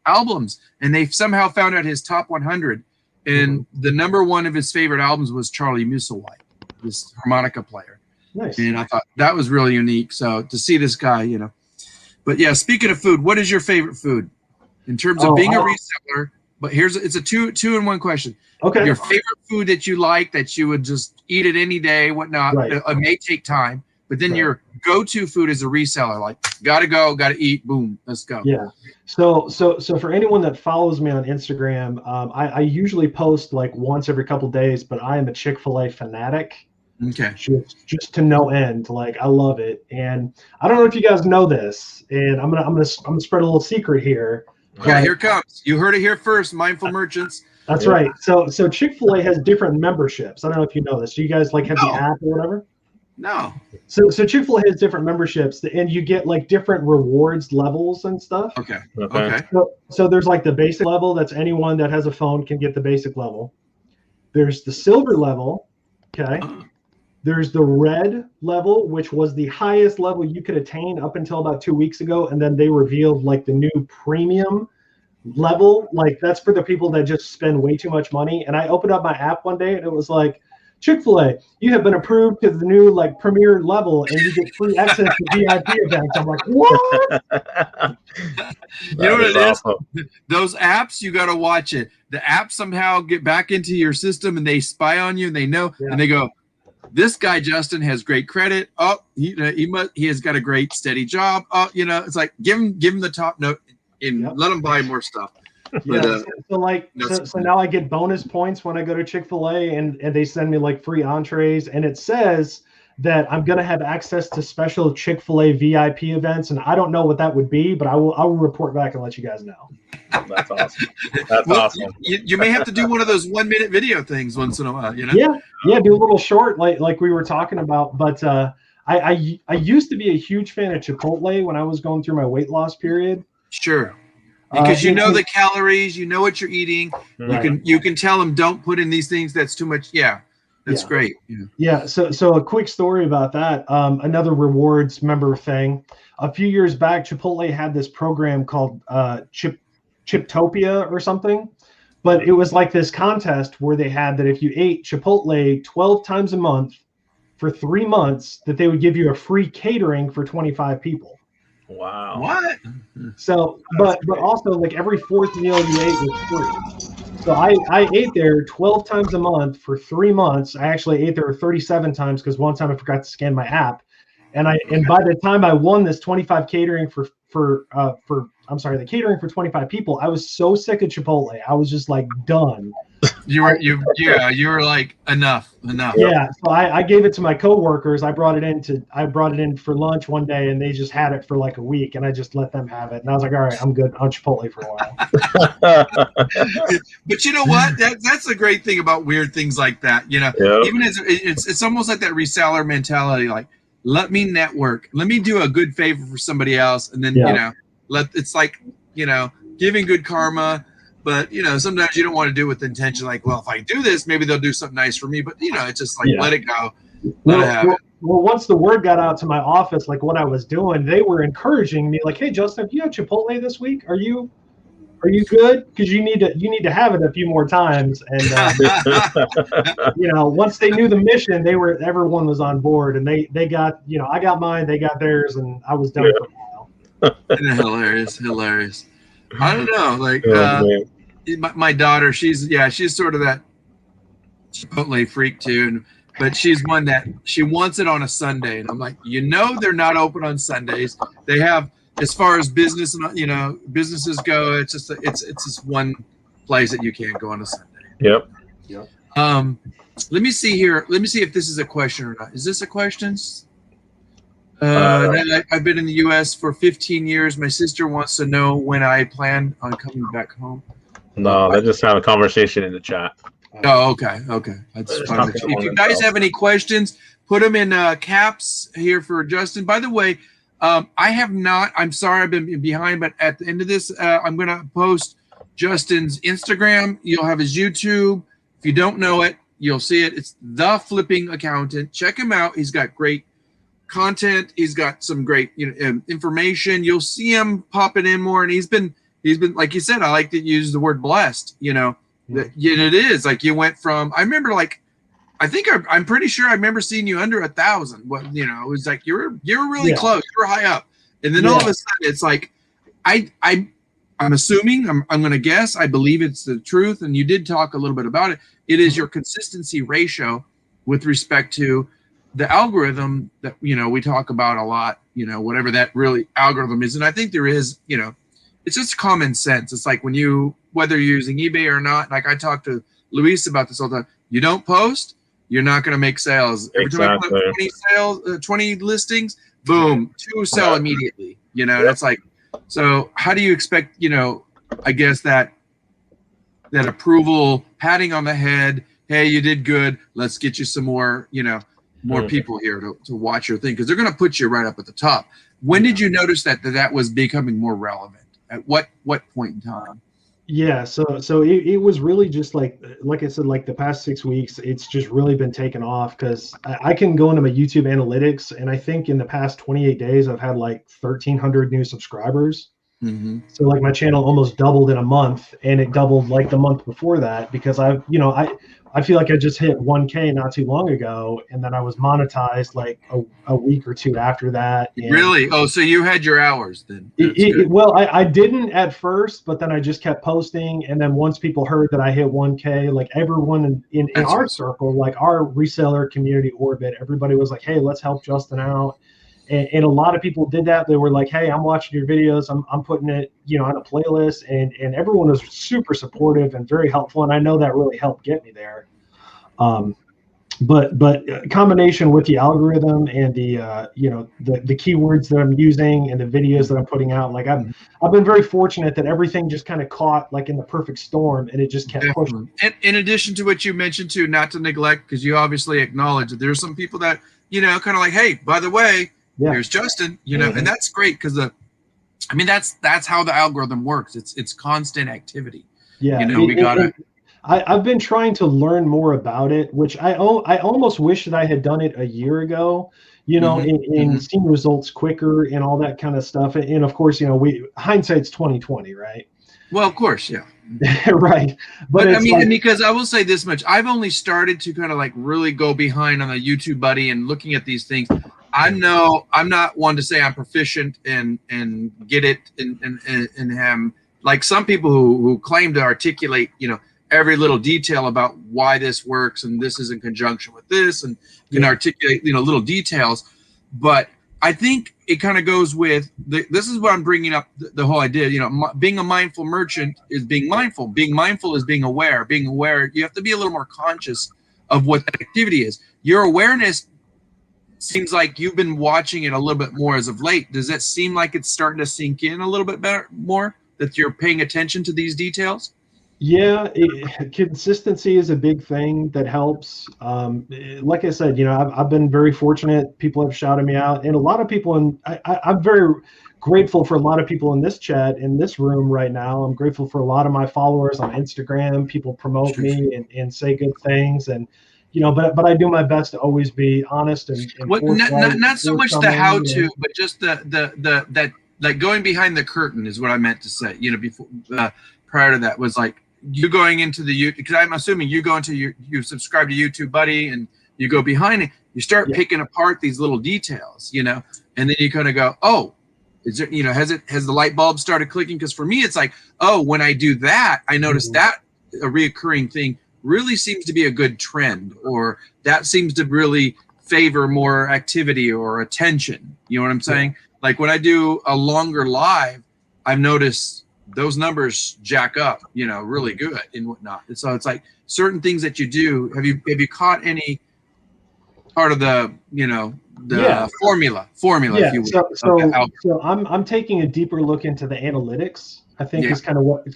albums, and they somehow found out his top 100. And the number 1 of his favorite albums was Charlie Musselwhite, this harmonica player. Nice. And I thought that was really unique. So to see this guy, But yeah, speaking of food, what is your favorite food in terms of being a reseller? But it's a two in one question. Okay. Your favorite food that you like, that you would just eat it any day, whatnot. Right. It may take time, but then your go-to food as a reseller, like gotta go, gotta eat, boom, let's go. Yeah. So for anyone that follows me on Instagram, I usually post like once every couple of days, but I am a Chick-fil-A fanatic. Okay. Just to no end. Like I love it, and I don't know if you guys know this, and I'm gonna spread a little secret here. Yeah, here it comes. You heard it here first, Mindful Merchants. That's right. So Chick-fil-A has different memberships. I don't know if you know this. Do you guys like have the app or whatever? No. So Chick-fil-A has different memberships, and you get like different rewards levels and stuff. Okay. So there's like the basic level. That's anyone that has a phone can get the basic level. There's the silver level. Okay. There's the red level, which was the highest level you could attain up until about 2 weeks ago. And then they revealed like the new premium level. Like that's for the people that just spend way too much money. And I opened up my app one day and it was like, Chick-fil-A, you have been approved to the new like premier level and you get free access to VIP events. I'm like, what? You know what it is? Those apps, you got to watch it. The apps somehow get back into your system and they spy on you and they know, and they go, this guy Justin has great credit. Oh, he has got a great steady job. Oh, it's like give him the top note and let him buy more stuff. But, so now I get bonus points when I go to Chick-fil-A and they send me like free entrees, and it says that I'm gonna have access to special Chick-fil-A VIP events, and I don't know what that would be, but I will report back and let you guys know. That's awesome. That's awesome. You may have to do one of those 1 minute video things once in a while, Yeah, do a little short like we were talking about. But I used to be a huge fan of Chipotle when I was going through my weight loss period. Sure. Because you know the calories, you know what you're eating. Right. You can tell them don't put in these things. That's too much. Yeah, that's great. Yeah. So a quick story about that. Another rewards member thing. A few years back, Chipotle had this program called Chiptopia or something, but it was like this contest where they had that if you ate Chipotle 12 times a month for 3 months, that they would give you a free catering for 25 people. Wow. What? So, but also like every fourth meal you ate was free. So I ate there 12 times a month for 3 months. I actually ate there 37 times because one time I forgot to scan my app. And by the time I won this 25 catering for the catering for 25 people, I was so sick of Chipotle. I was just like done. You were like enough. Yeah, so I gave it to my coworkers. I brought it in for lunch one day, and they just had it for like a week, and I just let them have it. And I was like, all right, I'm good on Chipotle for a while. But you know what? That's the great thing about weird things like that. You know, even as it's almost like that reseller mentality. Like, let me network, let me do a good favor for somebody else, and then it's like giving good karma. But sometimes you don't want to do it with intention. Like, well, if I do this, maybe they'll do something nice for me. But it's just like let it go, let it happen. Well, once the word got out to my office, like what I was doing, they were encouraging me, like, "Hey, Justin, do you have Chipotle this week? Are you good? Because you need to have it a few more times." And once they knew the mission, everyone was on board, and they got I got mine, they got theirs, and I was done for a while. Hilarious. I don't know, like my daughter, she's sort of that Chipotle freak too, but she's one that she wants it on a Sunday, and I'm like, they're not open on Sundays. They have, as far as business and businesses go, it's just one place that you can't go on a Sunday. Yep. Let me see here. Let me see if this is a question or not. Is this a question? I've been in the U.S. for 15 years. My sister wants to know when I plan on coming back home. No, let's just have a conversation in the chat. Oh, okay. That's fine. If you guys have any questions, put them in caps here for Justin. By the way, I have not. I'm sorry, I've been behind, but at the end of this, I'm going to post Justin's Instagram. You'll have his YouTube. If you don't know it, you'll see it. It's The Flipping Accountant. Check him out. He's got great content. He's got some great information. You'll see him popping in more, and he's been like you said, I like to use the word blessed. It is like you went from, I remember, like, I'm pretty sure I remember seeing you under 1,000. What it was like you were really close, you were high up, and then all of a sudden it's like I'm assuming, I'm going to guess, I believe it's the truth, and you did talk a little bit about it. It is your consistency ratio with respect to the algorithm that we talk about a lot, whatever that really algorithm is. And I think there is, it's just common sense. It's like whether you're using eBay or not, like I talk to Luis about this all the time, you don't post, you're not going to make sales. Every time I put 20 listings, boom, 2 sell immediately. That's like, so how do you expect, I guess that approval, patting on the head, hey, you did good, let's get you some more, more people here to watch your thing, because they're going to put you right up at the top. When did you notice that was becoming more relevant? At what point in time? Yeah, so it was really just like I said, like the past 6 weeks, it's just really been taken off, because I can go into my YouTube analytics, and I think in the past 28 days, I've had like 1,300 new subscribers. Mm-hmm. So like my channel almost doubled in a month, and it doubled like the month before that, because I feel like I just hit 1K not too long ago, and then I was monetized like a week or two after that. And really? Oh, so you had your hours then? Well, I didn't at first, but then I just kept posting, and then once people heard that I hit 1K, like everyone in our circle, like our reseller community orbit, everybody was like, "Hey, let's help Justin out." And a lot of people did that. They were like, "Hey, I'm watching your videos. I'm putting it, on a playlist," and everyone was super supportive and very helpful. And I know that really helped get me there. But combination with the algorithm and the keywords that I'm using and the videos that I'm putting out, like I've been very fortunate that everything just kind of caught like in the perfect storm, and it just kept pushing. And in addition to what you mentioned too, not to neglect, because you obviously acknowledge that there's some people that kind of like, hey, by the way. Yeah. Here's Justin, and that's great, because that's how the algorithm works. It's constant activity. Yeah, we got it. I've been trying to learn more about it, which I almost wish that I had done it a year ago, and seen results quicker and all that kind of stuff. And of course, hindsight's 20/20, right? Well, of course, yeah. Right. But I mean, because I will say this much, I've only started to kind of like really go behind on the YouTube buddy and looking at these things I know I'm not one to say I'm proficient and get it and have like some people who claim to articulate, every little detail about why this works and this is in conjunction with this and can articulate, little details. But I think it kind of goes with this is what I'm bringing up the whole idea. Being a mindful merchant is being mindful. Being mindful is being aware. Being aware, you have to be a little more conscious of what the activity is. Your awareness seems like you've been watching it a little bit more as of late. Does that seem like it's starting to sink in a little bit better, more that you're paying attention to these details? Yeah, consistency is a big thing that helps. Like I said, I've been very fortunate. People have shouted me out, and a lot of people, and I'm very grateful for a lot of people in this chat, in this room right now. I'm grateful for a lot of my followers on Instagram. People promote me and say good things, and but I do my best to always be honest and not so much the how-to, but just the like going behind the curtain is what I meant to say. Before prior to that was like you going into the YouTube, because I'm assuming you go into you subscribe to YouTube Buddy and you go behind it, you start picking apart these little details, and then you kind of go, oh, is there, has the light bulb started clicking? Because for me, it's like, oh, when I do that, I notice that a reoccurring thing really seems to be a good trend, or that seems to really favor more activity or attention. You know what I'm saying? Like when I do a longer live, I've noticed those numbers jack up, really good and whatnot. And so it's like certain things that you do. Have you caught any part of the, formula, if you will? So I'm taking a deeper look into the analytics. I think is kind of what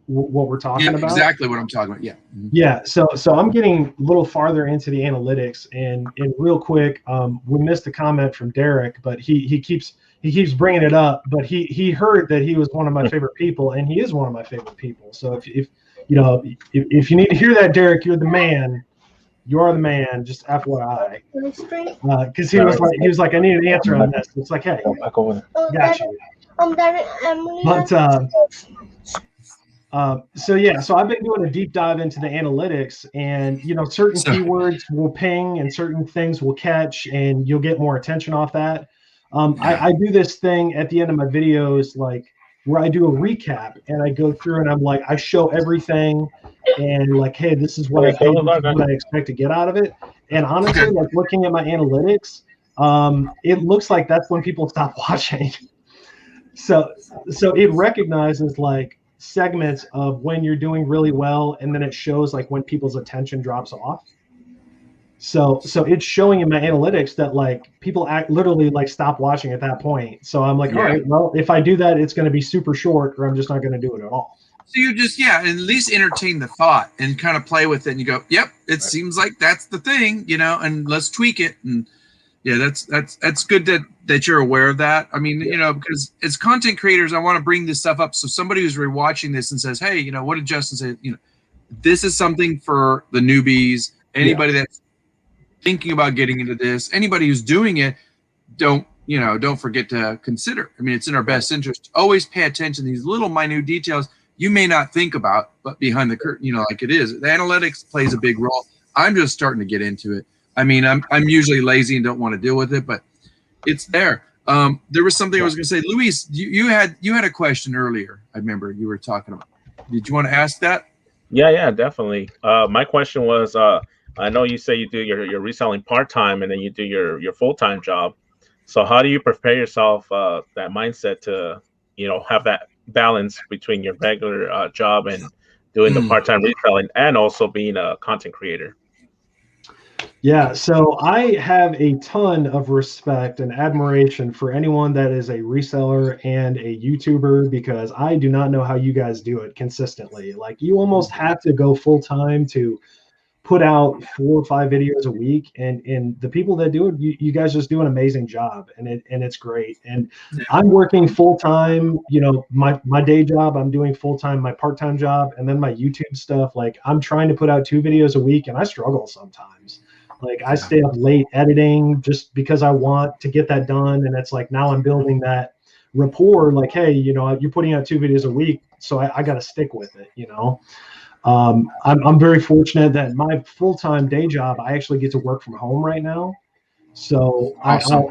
we're talking about. Exactly what I'm talking about. Yeah. Mm-hmm. Yeah. So I'm getting a little farther into the analytics, and real quick, we missed a comment from Derek, but he keeps bringing it up. But he heard that he was one of my favorite people, and he is one of my favorite people. So if you need to hear that, Derek, you're the man. You are the man. Just FYI. Because he was like, I need an answer on this. It's like, hey, got you. So I've been doing a deep dive into the analytics, and certain keywords will ping and certain things will catch, and you'll get more attention off that. I do this thing at the end of my videos, like where I do a recap and I go through and I'm like, I show everything and like, hey, this is what I expect to get out of it. And honestly, like looking at my analytics, it looks like that's when people stop watching. So it recognizes like segments of when you're doing really well, and then it shows like when people's attention drops off. So it's showing in my analytics that like people literally like stop watching at that point. So I'm like, all right, well, if I do that, it's going to be super short, or I'm just not going to do it at all. So you just at least entertain the thought and kind of play with it, and you go, yep, it seems like that's the thing, and let's tweak it. And that's good that you're aware of that. I mean, because as content creators, I want to bring this stuff up. So somebody who's rewatching this and says, hey, what did Justin say? This is something for the newbies, anybody that's thinking about getting into this, anybody who's doing it, don't forget to consider. I mean, it's in our best interest. Always pay attention to these little minute details you may not think about, but behind the curtain, like it is. The analytics plays a big role. I'm just starting to get into it. I mean, I'm usually lazy and don't want to deal with it, but it's there. There was something I was going to say. Luis, you had a question earlier. I remember you were talking about. Did you want to ask that? Yeah, definitely. My question was, I know you say you do your reselling part-time and then you do your full-time job. So how do you prepare yourself, that mindset to, have that balance between your regular job and doing the part-time reselling and also being a content creator? Yeah, so I have a ton of respect and admiration for anyone that is a reseller and a YouTuber, because I do not know how you guys do it consistently. Like you almost have to go full-time to put out 4 or 5 videos a week, and the people that do it, you guys just do an amazing job, and it's great. And I'm working full-time, my day job, I'm doing full-time my part-time job, and then my YouTube stuff. Like I'm trying to put out 2 videos a week, and I struggle sometimes. Like I stay up late editing just because I want to get that done, and it's like now I'm building that rapport. Like, hey, you're putting out 2 videos a week, so I got to stick with it. I'm very fortunate that my full-time day job, I actually get to work from home right now. So Awesome.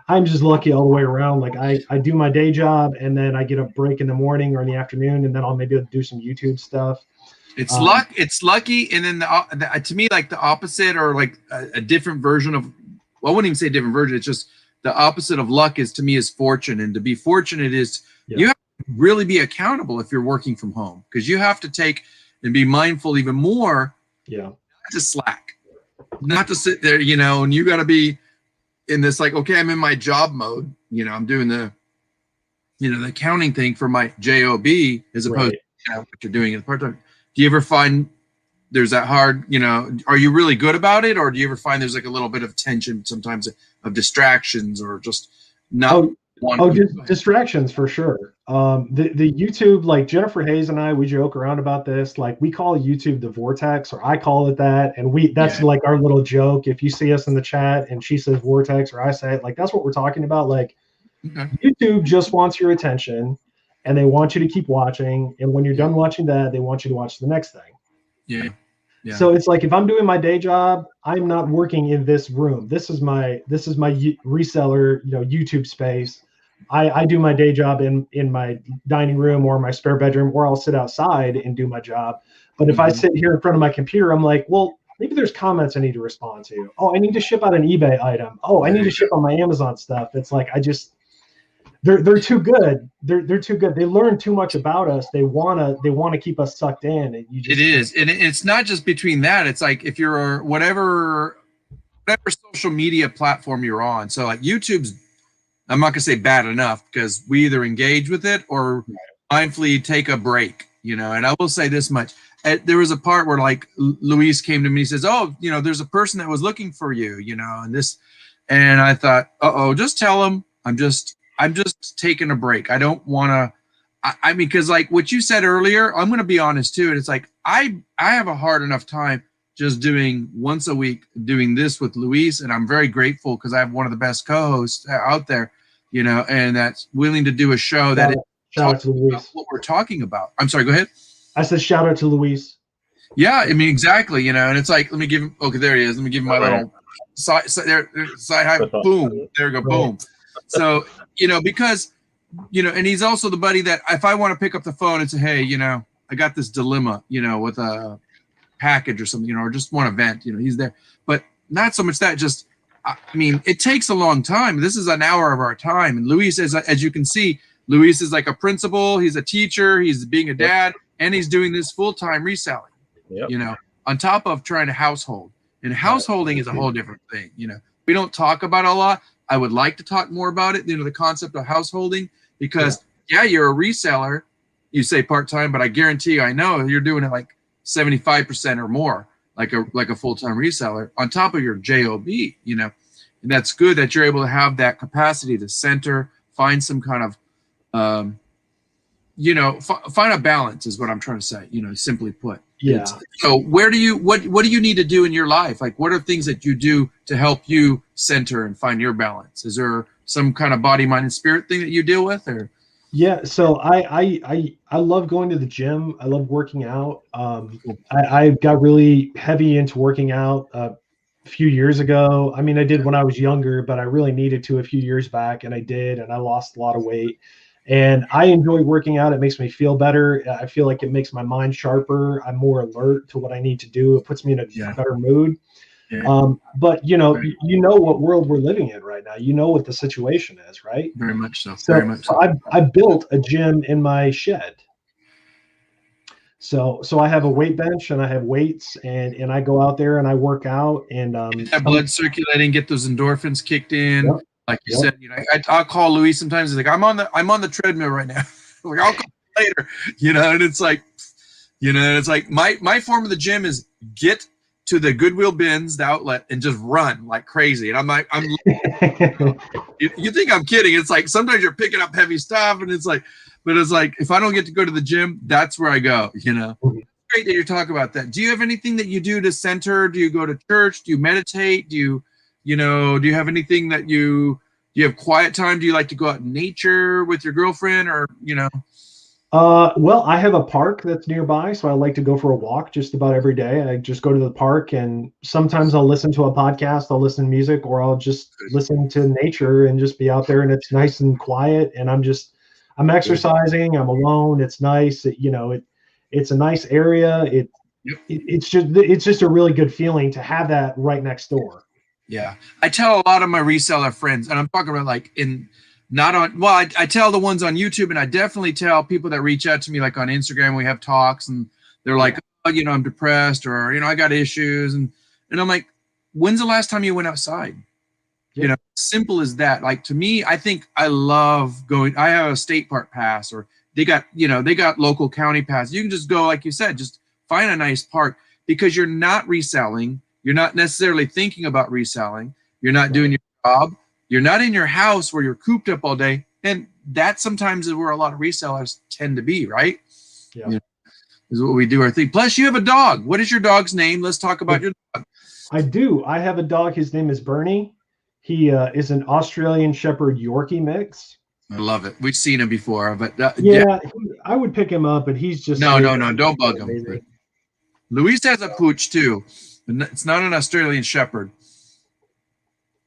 I'm just lucky all the way around. Like I do my day job, and then I get a break in the morning or in the afternoon, and then I'll maybe do some YouTube stuff. It's It's lucky, and then to me, like the opposite, or like a different version of. Well, I wouldn't even say different version. It's just the opposite of luck is to me is fortune, and to be fortunate is you have to really be accountable if you're working from home, because you have to take and be mindful even more. Yeah. Not to slack, not to sit there, and you got to be in this like, okay, I'm in my job mode. I'm doing the accounting thing for my job as opposed to what you're doing in part time. Do you ever find there's that hard, are you really good about it? Or do you ever find there's like a little bit of tension sometimes of distractions or just not distractions for sure. The YouTube, like Jennifer Hayes and I, we joke around about this. Like we call YouTube the vortex, or I call it that. And that's like our little joke. If you see us in the chat and she says vortex or I say it, like that's what we're talking about. Like YouTube just wants your attention and they want you to keep watching. And when you're done watching that, they want you to watch the next thing. Yeah. So it's like if I'm doing my day job, I'm not working in this room. This is my reseller, YouTube space. I do my day job in my dining room or my spare bedroom, or I'll sit outside and do my job. But if I sit here in front of my computer, I'm like, well, maybe there's comments I need to respond to. Oh, I need to ship out an eBay item. Oh, I need to ship on my Amazon stuff. It's like they're too good. They're too good. They learn too much about us. They wanna keep us sucked in. And it is, and it's not just between that. It's like if you're whatever social media platform you're on. So like YouTube's, I'm not gonna say bad enough because we either engage with it or mindfully take a break. And I will say this much: there was a part where like Luis came to me, he says, "Oh, there's a person that was looking for you, and I thought, just tell him I'm just taking a break. I don't want to. I mean, because like what you said earlier, I'm going to be honest too. And it's like I have a hard enough time just doing once a week doing this with Luis, and I'm very grateful because I have one of the best co-hosts out there, and that's willing to do a show that shout out to Luis. About what we're talking about. I'm sorry. Go ahead. I said shout out to Luis. Yeah, I mean exactly. And it's like let me give him. Okay, there he is. Let me give him my little side high. Boom. There we go. Boom. So, because, and he's also the buddy that if I want to pick up the phone and say, hey, I got this dilemma, with a package or something, or just want to vent, he's there. But not so much that just, I mean, it takes a long time. This is an hour of our time. And Luis, as you can see, Luis is like a principal. He's a teacher. He's being a dad. And he's doing this full-time reselling, on top of trying to household. And householding is a whole different thing. We don't talk about it a lot. I would like to talk more about it, the concept of householding, because you're a reseller, you say part-time, but I guarantee you, I know you're doing it like 75% or more, like a full-time reseller on top of your job, and that's good that you're able to have that capacity to center, find some kind of, find a balance is what I'm trying to say, simply put. Yeah. So what do you need to do in your life? Like, what are things that you do to help you center and find your balance? Is there some kind of body, mind, and spirit thing that you deal with, or? Yeah. So I love going to the gym. I love working out. I got really heavy into working out a few years ago. I mean, I did when I was younger, but I really needed to a few years back, and I did, and I lost a lot of weight. And I enjoy working out. It makes me feel better. I feel like it makes my mind sharper. I'm more alert to what I need to do. It puts me in a better mood. Yeah. But what world we're living in right now. You know what the situation is, right? Very much so. Very much so. I built a gym in my shed. So I have a weight bench and I have weights and I go out there and I work out and get that blood circulating, get those endorphins kicked in. Yep. Like you said, I'll call Luis sometimes. He's like, I'm on the treadmill right now. Like, I'll call later, and it's like, my form of the gym is get to the Goodwill bins, the outlet, and just run like crazy. And I'm like, you think I'm kidding. It's like, sometimes you're picking up heavy stuff and it's like, but it's like, if I don't get to go to the gym, that's where I go, Mm-hmm. Great that you're talking about that. Do you have anything that you do to center? Do you go to church? Do you meditate? Do you have anything that do you have quiet time? Do you like to go out in nature with your girlfriend or, Well, I have a park that's nearby, so I like to go for a walk just about every day. I just go to the park, and sometimes I'll listen to a podcast, I'll listen to music, or I'll just listen to nature and just be out there, and it's nice and quiet. And I'm exercising, I'm alone. It's nice. It's a nice area. It's just a really good feeling to have that right next door. Yeah. I tell a lot of my reseller friends, and I'm talking about like I tell the ones on YouTube, and I definitely tell people that reach out to me like on Instagram. We have talks, and they're like, oh, I'm depressed, or, I got issues. And I'm like, when's the last time you went outside? Yeah. Simple as that. Like, to me, I think I love going. I have a state park pass, or they got local county pass. You can just go, like you said, just find a nice park, because you're not reselling. You're not necessarily thinking about reselling. You're not doing your job. You're not in your house where you're cooped up all day. And that sometimes is where a lot of resellers tend to be, right? Yeah. Is what we do our thing. Plus, you have a dog. What is your dog's name? Let's talk about your dog. I do. I have a dog. His name is Bernie. He is an Australian Shepherd Yorkie mix. I love it. We've seen him before, but I would pick him up, but he's just no, don't bug him. Luis has a pooch too. It's not an Australian Shepherd.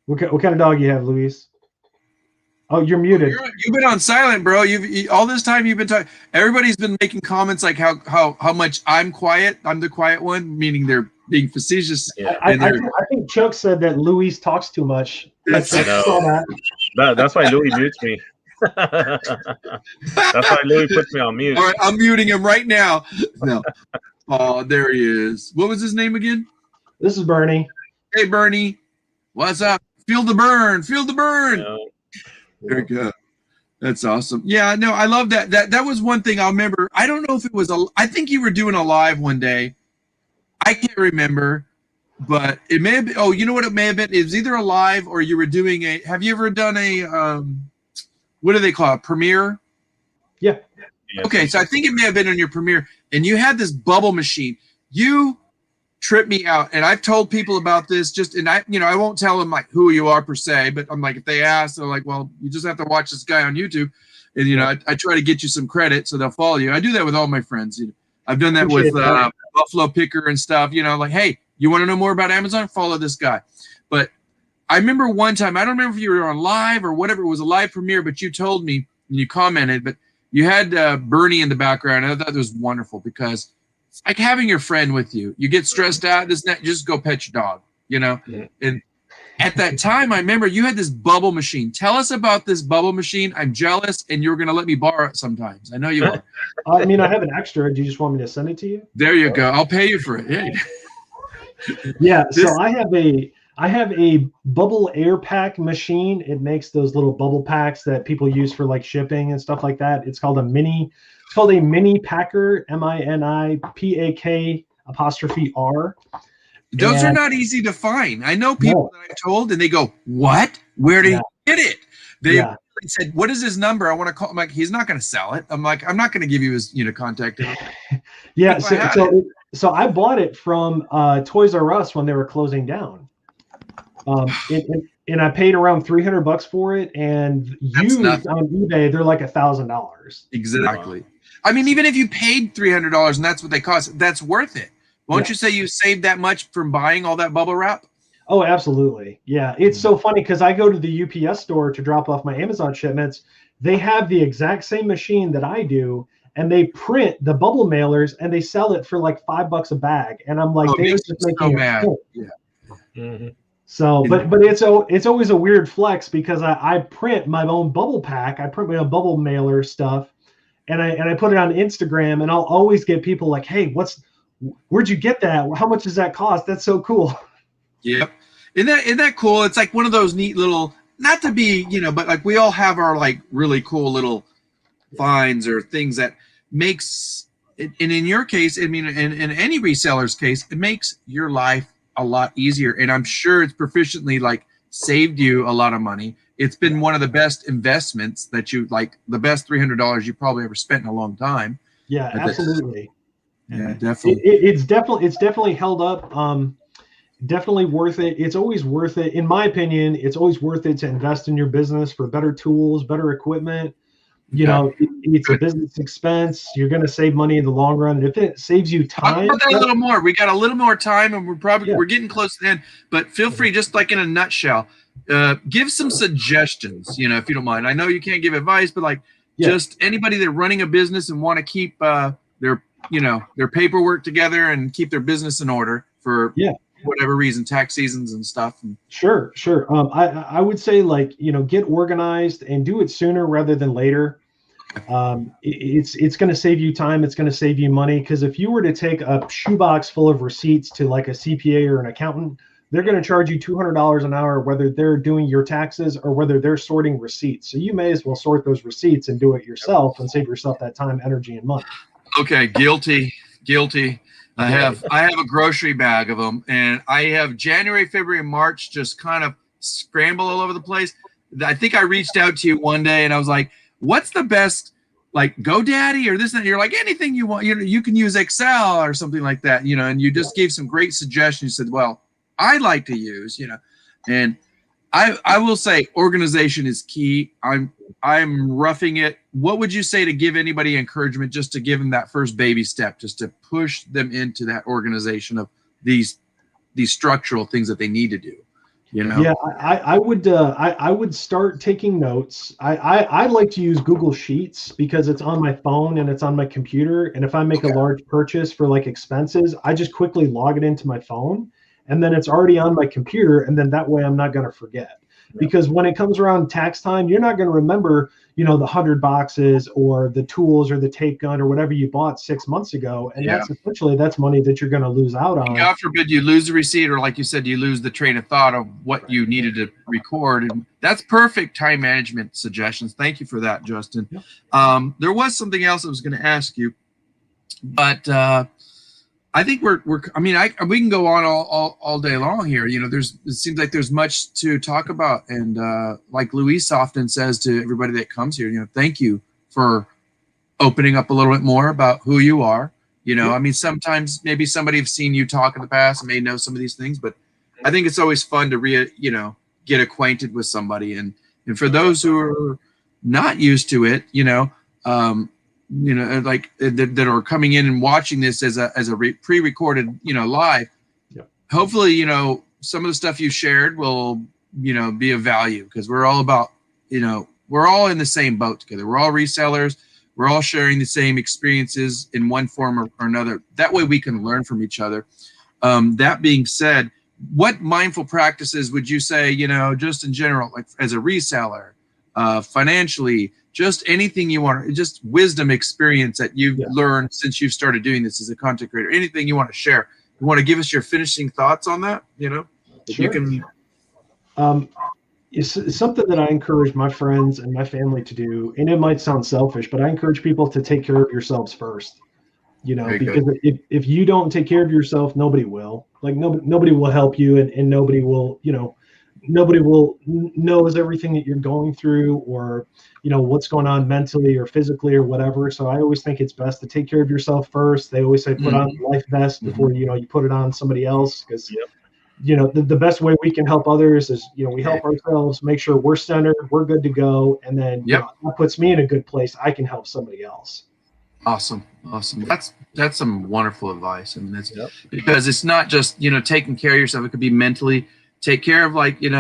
What kind of dog you have, Luis? Oh, you're muted. You've been on silent, bro. All this time you've been talking. Everybody's been making comments like how much I'm quiet. I'm the quiet one, meaning they're being facetious. Yeah. I think Chuck said that Luis talks too much. That's why Louie mutes me. That's why Louie puts me on mute. All right, I'm muting him right now. No. Oh, there he is. What was his name again? This is Bernie. Hey, Bernie. What's up? Feel the burn. Feel the burn. Yeah. There you go. That's awesome. Yeah, no, I love that. That was one thing I'll remember. I don't know if it was I think you were doing a live one day. I can't remember, but it may have been. Oh, you know what it may have been? It was either a live or you were doing have you ever done a, what do they call it? Premiere? Yeah. Okay, so I think it may have been on your Premiere, and you had this bubble machine. You tripped me out, and I've told people about this. I won't tell them like who you are per se, but I'm like, if they ask, they're like, well, you just have to watch this guy on YouTube, and I try to get you some credit so they'll follow you. I do that with all my friends. I've done that with Buffalo Picker and stuff. Like, hey, you want to know more about Amazon? Follow this guy. But I remember one time, I don't remember if you were on live or whatever. It was a live premiere, but you told me and you commented, but you had Bernie in the background. I thought it was wonderful because it's like having your friend with you. You get stressed out, just go pet your dog, Yeah. And at that time, I remember you had this bubble machine. Tell us about this bubble machine. I'm jealous, and you're going to let me borrow it sometimes. I know you are. I mean, I have an extra. Do you just want me to send it to you? There you go. I'll pay you for it. Yeah. Yeah. So I have a bubble air pack machine. It makes those little bubble packs that people use for like shipping and stuff like that. It's called a mini packer, MINIPAK''R. Those are not easy to find. I know people that I've told, and they go, "What? Where did he get it?" They said, "What is his number? I want to call." I'm like, "He's not going to sell it." I'm like, "I'm not going to give you his contact info." Yeah. So I bought it from Toys R Us when they were closing down. And I paid around $300 for it, and used on eBay, they're like $1,000. Exactly. I mean, even if you paid $300 and that's what they cost, that's worth it. Won't you say you saved that much from buying all that bubble wrap? Oh, absolutely. Yeah. It's so funny because I go to the UPS store to drop off my Amazon shipments. They have the exact same machine that I do, and they print the bubble mailers and they sell it for like $5 a bag. And I'm like, they're just making mad. Yeah. Mm-hmm. So, but it's always a weird flex because I print my own bubble pack. I print my own bubble mailer stuff, and I put it on Instagram, and I'll always get people like, hey, where'd you get that? How much does that cost? That's so cool. Yep. Isn't that cool? It's like one of those neat little, not to be, but like we all have our like really cool little finds or things that makes, and in your case, I mean, in any reseller's case, it makes your life a lot easier. And I'm sure it's proficiently like saved you a lot of money. It's been one of the best investments that you like, the best $300 you probably ever spent in a long time. Yeah, absolutely. Yeah, definitely. It's definitely held up. Definitely worth it. It's always worth it. In my opinion, it's always worth it to invest in your business for better tools, better equipment. You know, it's a business expense. You're going to save money in the long run. And if it saves you time, talk about that a little more. We got a little more time, and we're getting close to the end. But feel free, just like in a nutshell, give some suggestions. You know, if you don't mind. I know you can't give advice, but like just anybody that's running a business and want to keep their paperwork together and keep their business in order for whatever reason, tax seasons and stuff. Sure. I would say, like, get organized and do it sooner rather than later. It's going to save you time. It's going to save you money. Because if you were to take a shoebox full of receipts to like a CPA or an accountant, they're going to charge you $200 an hour, whether they're doing your taxes or whether they're sorting receipts. So you may as well sort those receipts and do it yourself and save yourself that time, energy, and money. Okay, guilty. I have a grocery bag of them, and I have January, February, and March just kind of scramble all over the place. I think I reached out to you one day, and I was like, "What's the best, like, GoDaddy or this?" And you're like, "Anything you want. You can use Excel or something like that, And you just gave some great suggestions. You said, "Well, I like to use, and I will say organization is key. I'm roughing it. What would you say to give anybody encouragement, just to give them that first baby step, just to push them into that organization of these structural things that they need to do? Yeah, I would start taking notes. I like to use Google Sheets because it's on my phone and it's on my computer. And if I make a large purchase for like expenses, I just quickly log it into my phone, and then it's already on my computer. And then that way I'm not going to forget. Because when it comes around tax time, you're not going to remember, the 100 boxes or the tools or the tape gun or whatever you bought 6 months ago. And that's money that you're going to lose out on. God forbid you lose the receipt, or like you said, you lose the train of thought of what you needed to record. And that's perfect time management suggestions. Thank you for that, Justin. Yep. There was something else I was going to ask you, but I think we can go on all day long here. It seems like there's much to talk about. And like Luis often says to everybody that comes here, thank you for opening up a little bit more about who you are. Sometimes maybe somebody have seen you talk in the past and may know some of these things, but I think it's always fun to get acquainted with somebody. And for those who are not used to it, like that are coming in and watching this as a pre-recorded, live. Yep. Hopefully, some of the stuff you shared will, be of value, because we're all about, we're all in the same boat together. We're all resellers. We're all sharing the same experiences in one form or another. That way we can learn from each other. That being said, what mindful practices would you say, just in general, like as a reseller, financially, just anything you want, just wisdom, experience that you've learned since you've started doing this as a content creator, anything you want to share? You want to give us your finishing thoughts on that? Sure. You can. It's something that I encourage my friends and my family to do, and it might sound selfish, but I encourage people to take care of yourselves first. Because if you don't take care of yourself, nobody will. Like nobody will help you, and nobody will, nobody will knows everything that you're going through, or what's going on mentally or physically or whatever. So I always think it's best to take care of yourself first. They always say put on life vest before you put it on somebody else, because the best way we can help others is we help ourselves, make sure we're centered, we're good to go, and then that puts me in a good place. I can help somebody else. Awesome. That's some wonderful advice. I mean, that's because it's not just taking care of yourself. It could be mentally. Take care of, like, you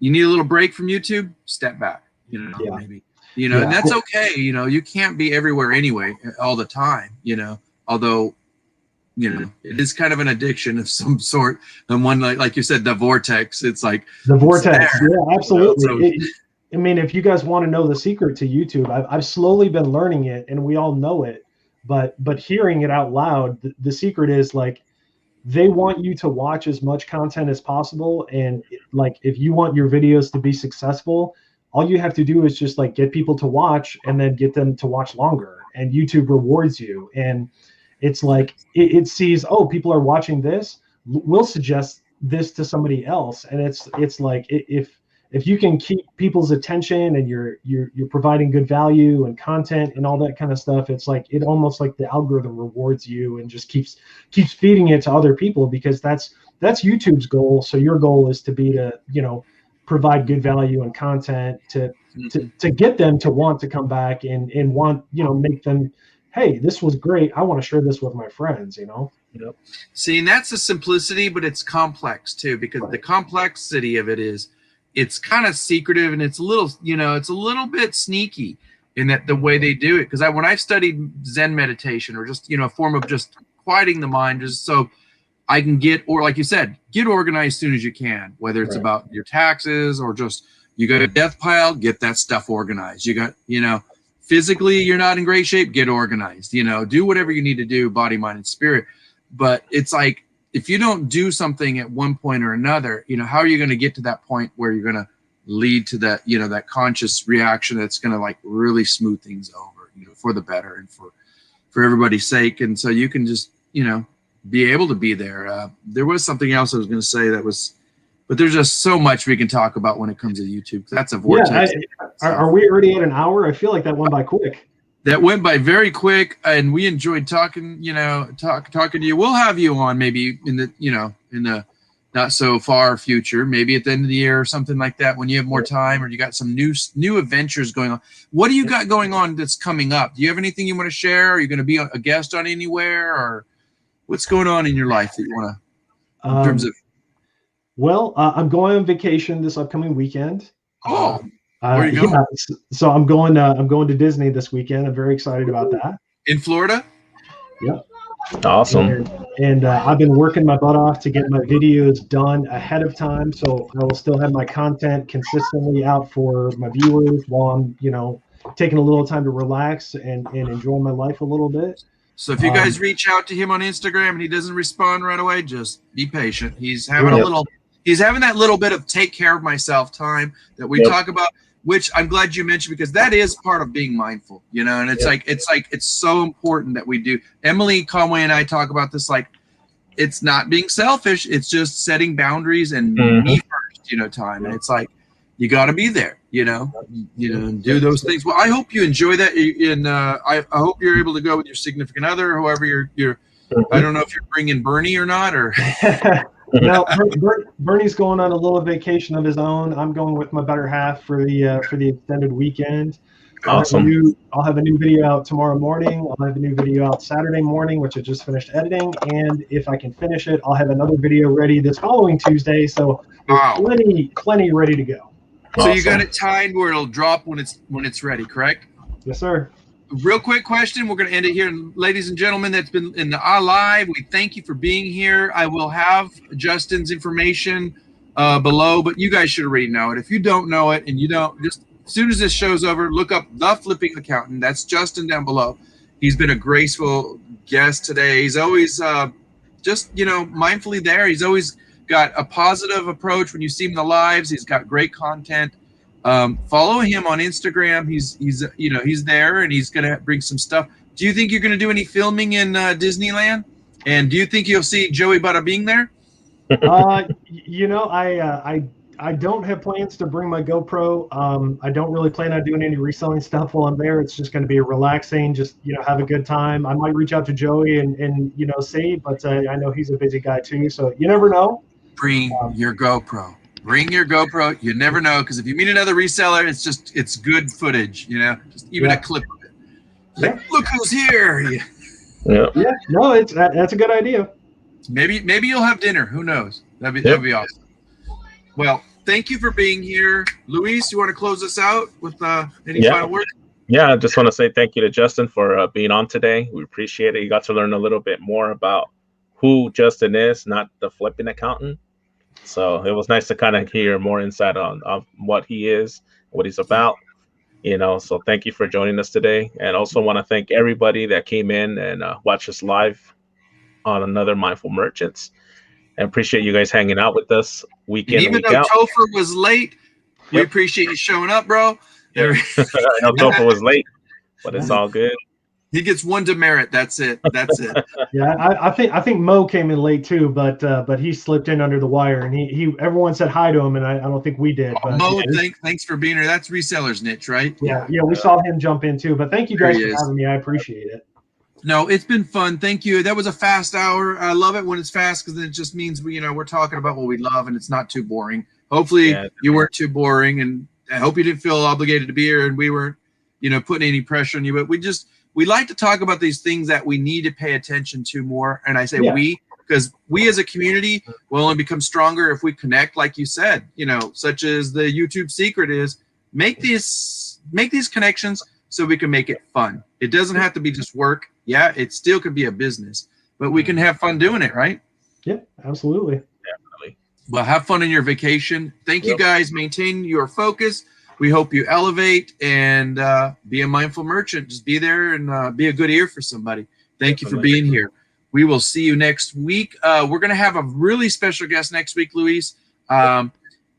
need a little break from YouTube, step back, maybe, and that's okay. You can't be everywhere anyway, all the time, although, it is kind of an addiction of some sort. And one, like you said, the vortex, it's like the vortex. Yeah, absolutely. I mean, if you guys want to know the secret to YouTube, I've slowly been learning it, and we all know it, but hearing it out loud, the secret is, like, they want you to watch as much content as possible. And like, if you want your videos to be successful, all you have to do is just like get people to watch, and then get them to watch longer, and YouTube rewards you. And it's like, it sees, oh, people are watching this, we'll suggest this to somebody else. And it's like, if you can keep people's attention, and you're providing good value and content and all that kind of stuff, it's like, it almost like the algorithm rewards you and just keeps feeding it to other people, because that's YouTube's goal. So your goal is to be to provide good value and content to get them to want to come back and want, make them, hey, this was great. I want to share this with my friends, Yep. See, and that's the simplicity, but it's complex too, because the complexity of it is it's kind of secretive and it's a little, it's a little bit sneaky in that the way they do it. Because when I've studied Zen meditation or just, a form of just quieting the mind, just so I can get, or like you said, get organized as soon as you can, whether it's about your taxes or just you got a death pile, get that stuff organized. You got, physically you're not in great shape, get organized, do whatever you need to do, body, mind, and spirit. But it's like, if you don't do something at one point or another, how are you going to get to that point where you're going to lead to that, that conscious reaction that's going to like really smooth things over, for the better and for everybody's sake. And so you can just, be able to be there. There was something else I was going to say but there's just so much we can talk about when it comes to YouTube. That's a vortex. Are we already at an hour? I feel like that went by quick. That went by very quick, and we enjoyed talking. Talking to you. We'll have you on maybe in the not so far future, maybe at the end of the year or something like that, when you have more time or you got some new adventures going on. What do you got going on that's coming up? Do you have anything you want to share? Are you going to be a guest on anywhere, or what's going on in your life that you want to, in terms of? Well, I'm going on vacation this upcoming weekend. Oh. Where are you going? Yeah, so I'm going to Disney this weekend. I'm very excited about that. In Florida? Yep. Awesome. And I've been working my butt off to get my videos done ahead of time, so I will still have my content consistently out for my viewers while I'm, taking a little time to relax and enjoy my life a little bit. So if you guys reach out to him on Instagram and he doesn't respond right away, just be patient. He's having he's having that little bit of take care of myself time that we talk about, which I'm glad you mentioned, because that is part of being mindful, and it's so important that we do. Emily Conway and I talk about this, like, it's not being selfish. It's just setting boundaries and me first, time. And it's like, you got to be there, and do those things. Well, I hope you enjoy that. And I hope you're able to go with your significant other, whoever you're I don't know if you're bringing Bernie or not, or. No, Bernie's going on a little vacation of his own. I'm going with my better half for the extended weekend. Awesome. I'll have a new video out tomorrow morning. I'll have a new video out Saturday morning, which I just finished editing. And if I can finish it, I'll have another video ready this following Tuesday. So plenty ready to go. So you got it timed where it'll drop when it's ready, correct? Yes, sir. Real quick question. We're going to end it here. Ladies and gentlemen, that's been in the live. We thank you for being here. I will have Justin's information below, but you guys should already know it. If you don't know it and you don't, just as soon as this show's over, look up The Flipping Accountant. That's Justin down below. He's been a graceful guest today. He's always just, mindfully there. He's always got a positive approach when you see him in the lives. He's got great content. Follow him on Instagram. He's there and he's going to bring some stuff. Do you think you're going to do any filming in Disneyland? And do you think you'll see Joey Bada being there? I don't have plans to bring my GoPro. I don't really plan on doing any reselling stuff while I'm there. It's just going to be relaxing, just, have a good time. I might reach out to Joey and see, but I know he's a busy guy too. So you never know. Bring your GoPro. Bring your GoPro. You never know, because if you meet another reseller, it's good footage, just even a clip of it. Like, look who's here. Yeah. No, that's a good idea. Maybe you'll have dinner. Who knows? That'd be awesome. Well, thank you for being here. Luis, you want to close us out with any final words? Yeah, I just want to say thank you to Justin for being on today. We appreciate it. You got to learn a little bit more about who Justin is, not the flipping accountant. So it was nice to kind of hear more insight on what he is, what he's about, So thank you for joining us today. And also want to thank everybody that came in and watched us live on another Mindful Merchants. And appreciate you guys hanging out with us week in, even week though out. Topher was late, we appreciate you showing up, bro. I know Topher was late, but it's all good. He gets one demerit. That's it. Yeah, I think Mo came in late too, but he slipped in under the wire, and he everyone said hi to him, and I don't think we did. But, Mo, thanks for being here. That's Reseller's niche, right? Yeah, we saw him jump in too. But thank you guys for having me. I appreciate it. No, it's been fun. Thank you. That was a fast hour. I love it when it's fast, because it just means we're talking about what we love, and it's not too boring. Hopefully you weren't too boring, and I hope you didn't feel obligated to be here and we weren't, putting any pressure on you. But we like to talk about these things that we need to pay attention to more. And I say we, because we as a community will only become stronger if we connect, like you said, such as the YouTube secret is make these connections so we can make it fun. It doesn't have to be just work. Yeah, it still could be a business, but we can have fun doing it, right? Yeah, absolutely. Definitely. Well, have fun in your vacation. Thank you guys. Maintain your focus. We hope you elevate and be a mindful merchant. Just be there and be a good ear for somebody. Thank you for being here. We will see you next week. We're going to have a really special guest next week, Luis.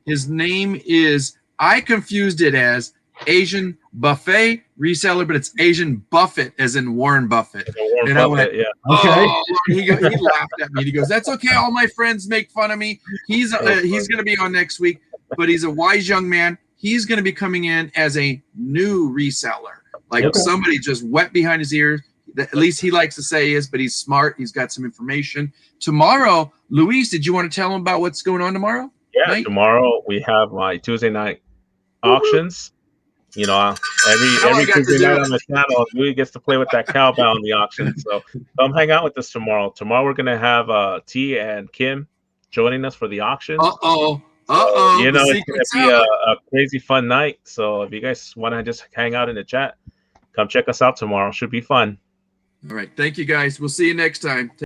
His name is, I confused it as Asian Buffet Reseller, but it's Asian Buffett, as in Warren Buffett. And I went, Okay. He laughed at me. He goes, "That's okay. All my friends make fun of me." He's going to be on next week, but he's a wise young man. He's going to be coming in as a new reseller, like somebody just wet behind his ears. At least he likes to say he is, but he's smart. He's got some information. Tomorrow, Luis, did you want to tell him about what's going on tomorrow? Yeah, tomorrow we have my Tuesday night auctions. Every Tuesday night on the channel, Louie gets to play with that cowbell in the auction. So come hang out with us tomorrow. Tomorrow we're gonna have T and Kim joining us for the auction. It's gonna be a crazy fun night. So if you guys want to just hang out in the chat, come check us out tomorrow. Should be fun. All right, thank you guys. We'll see you next time.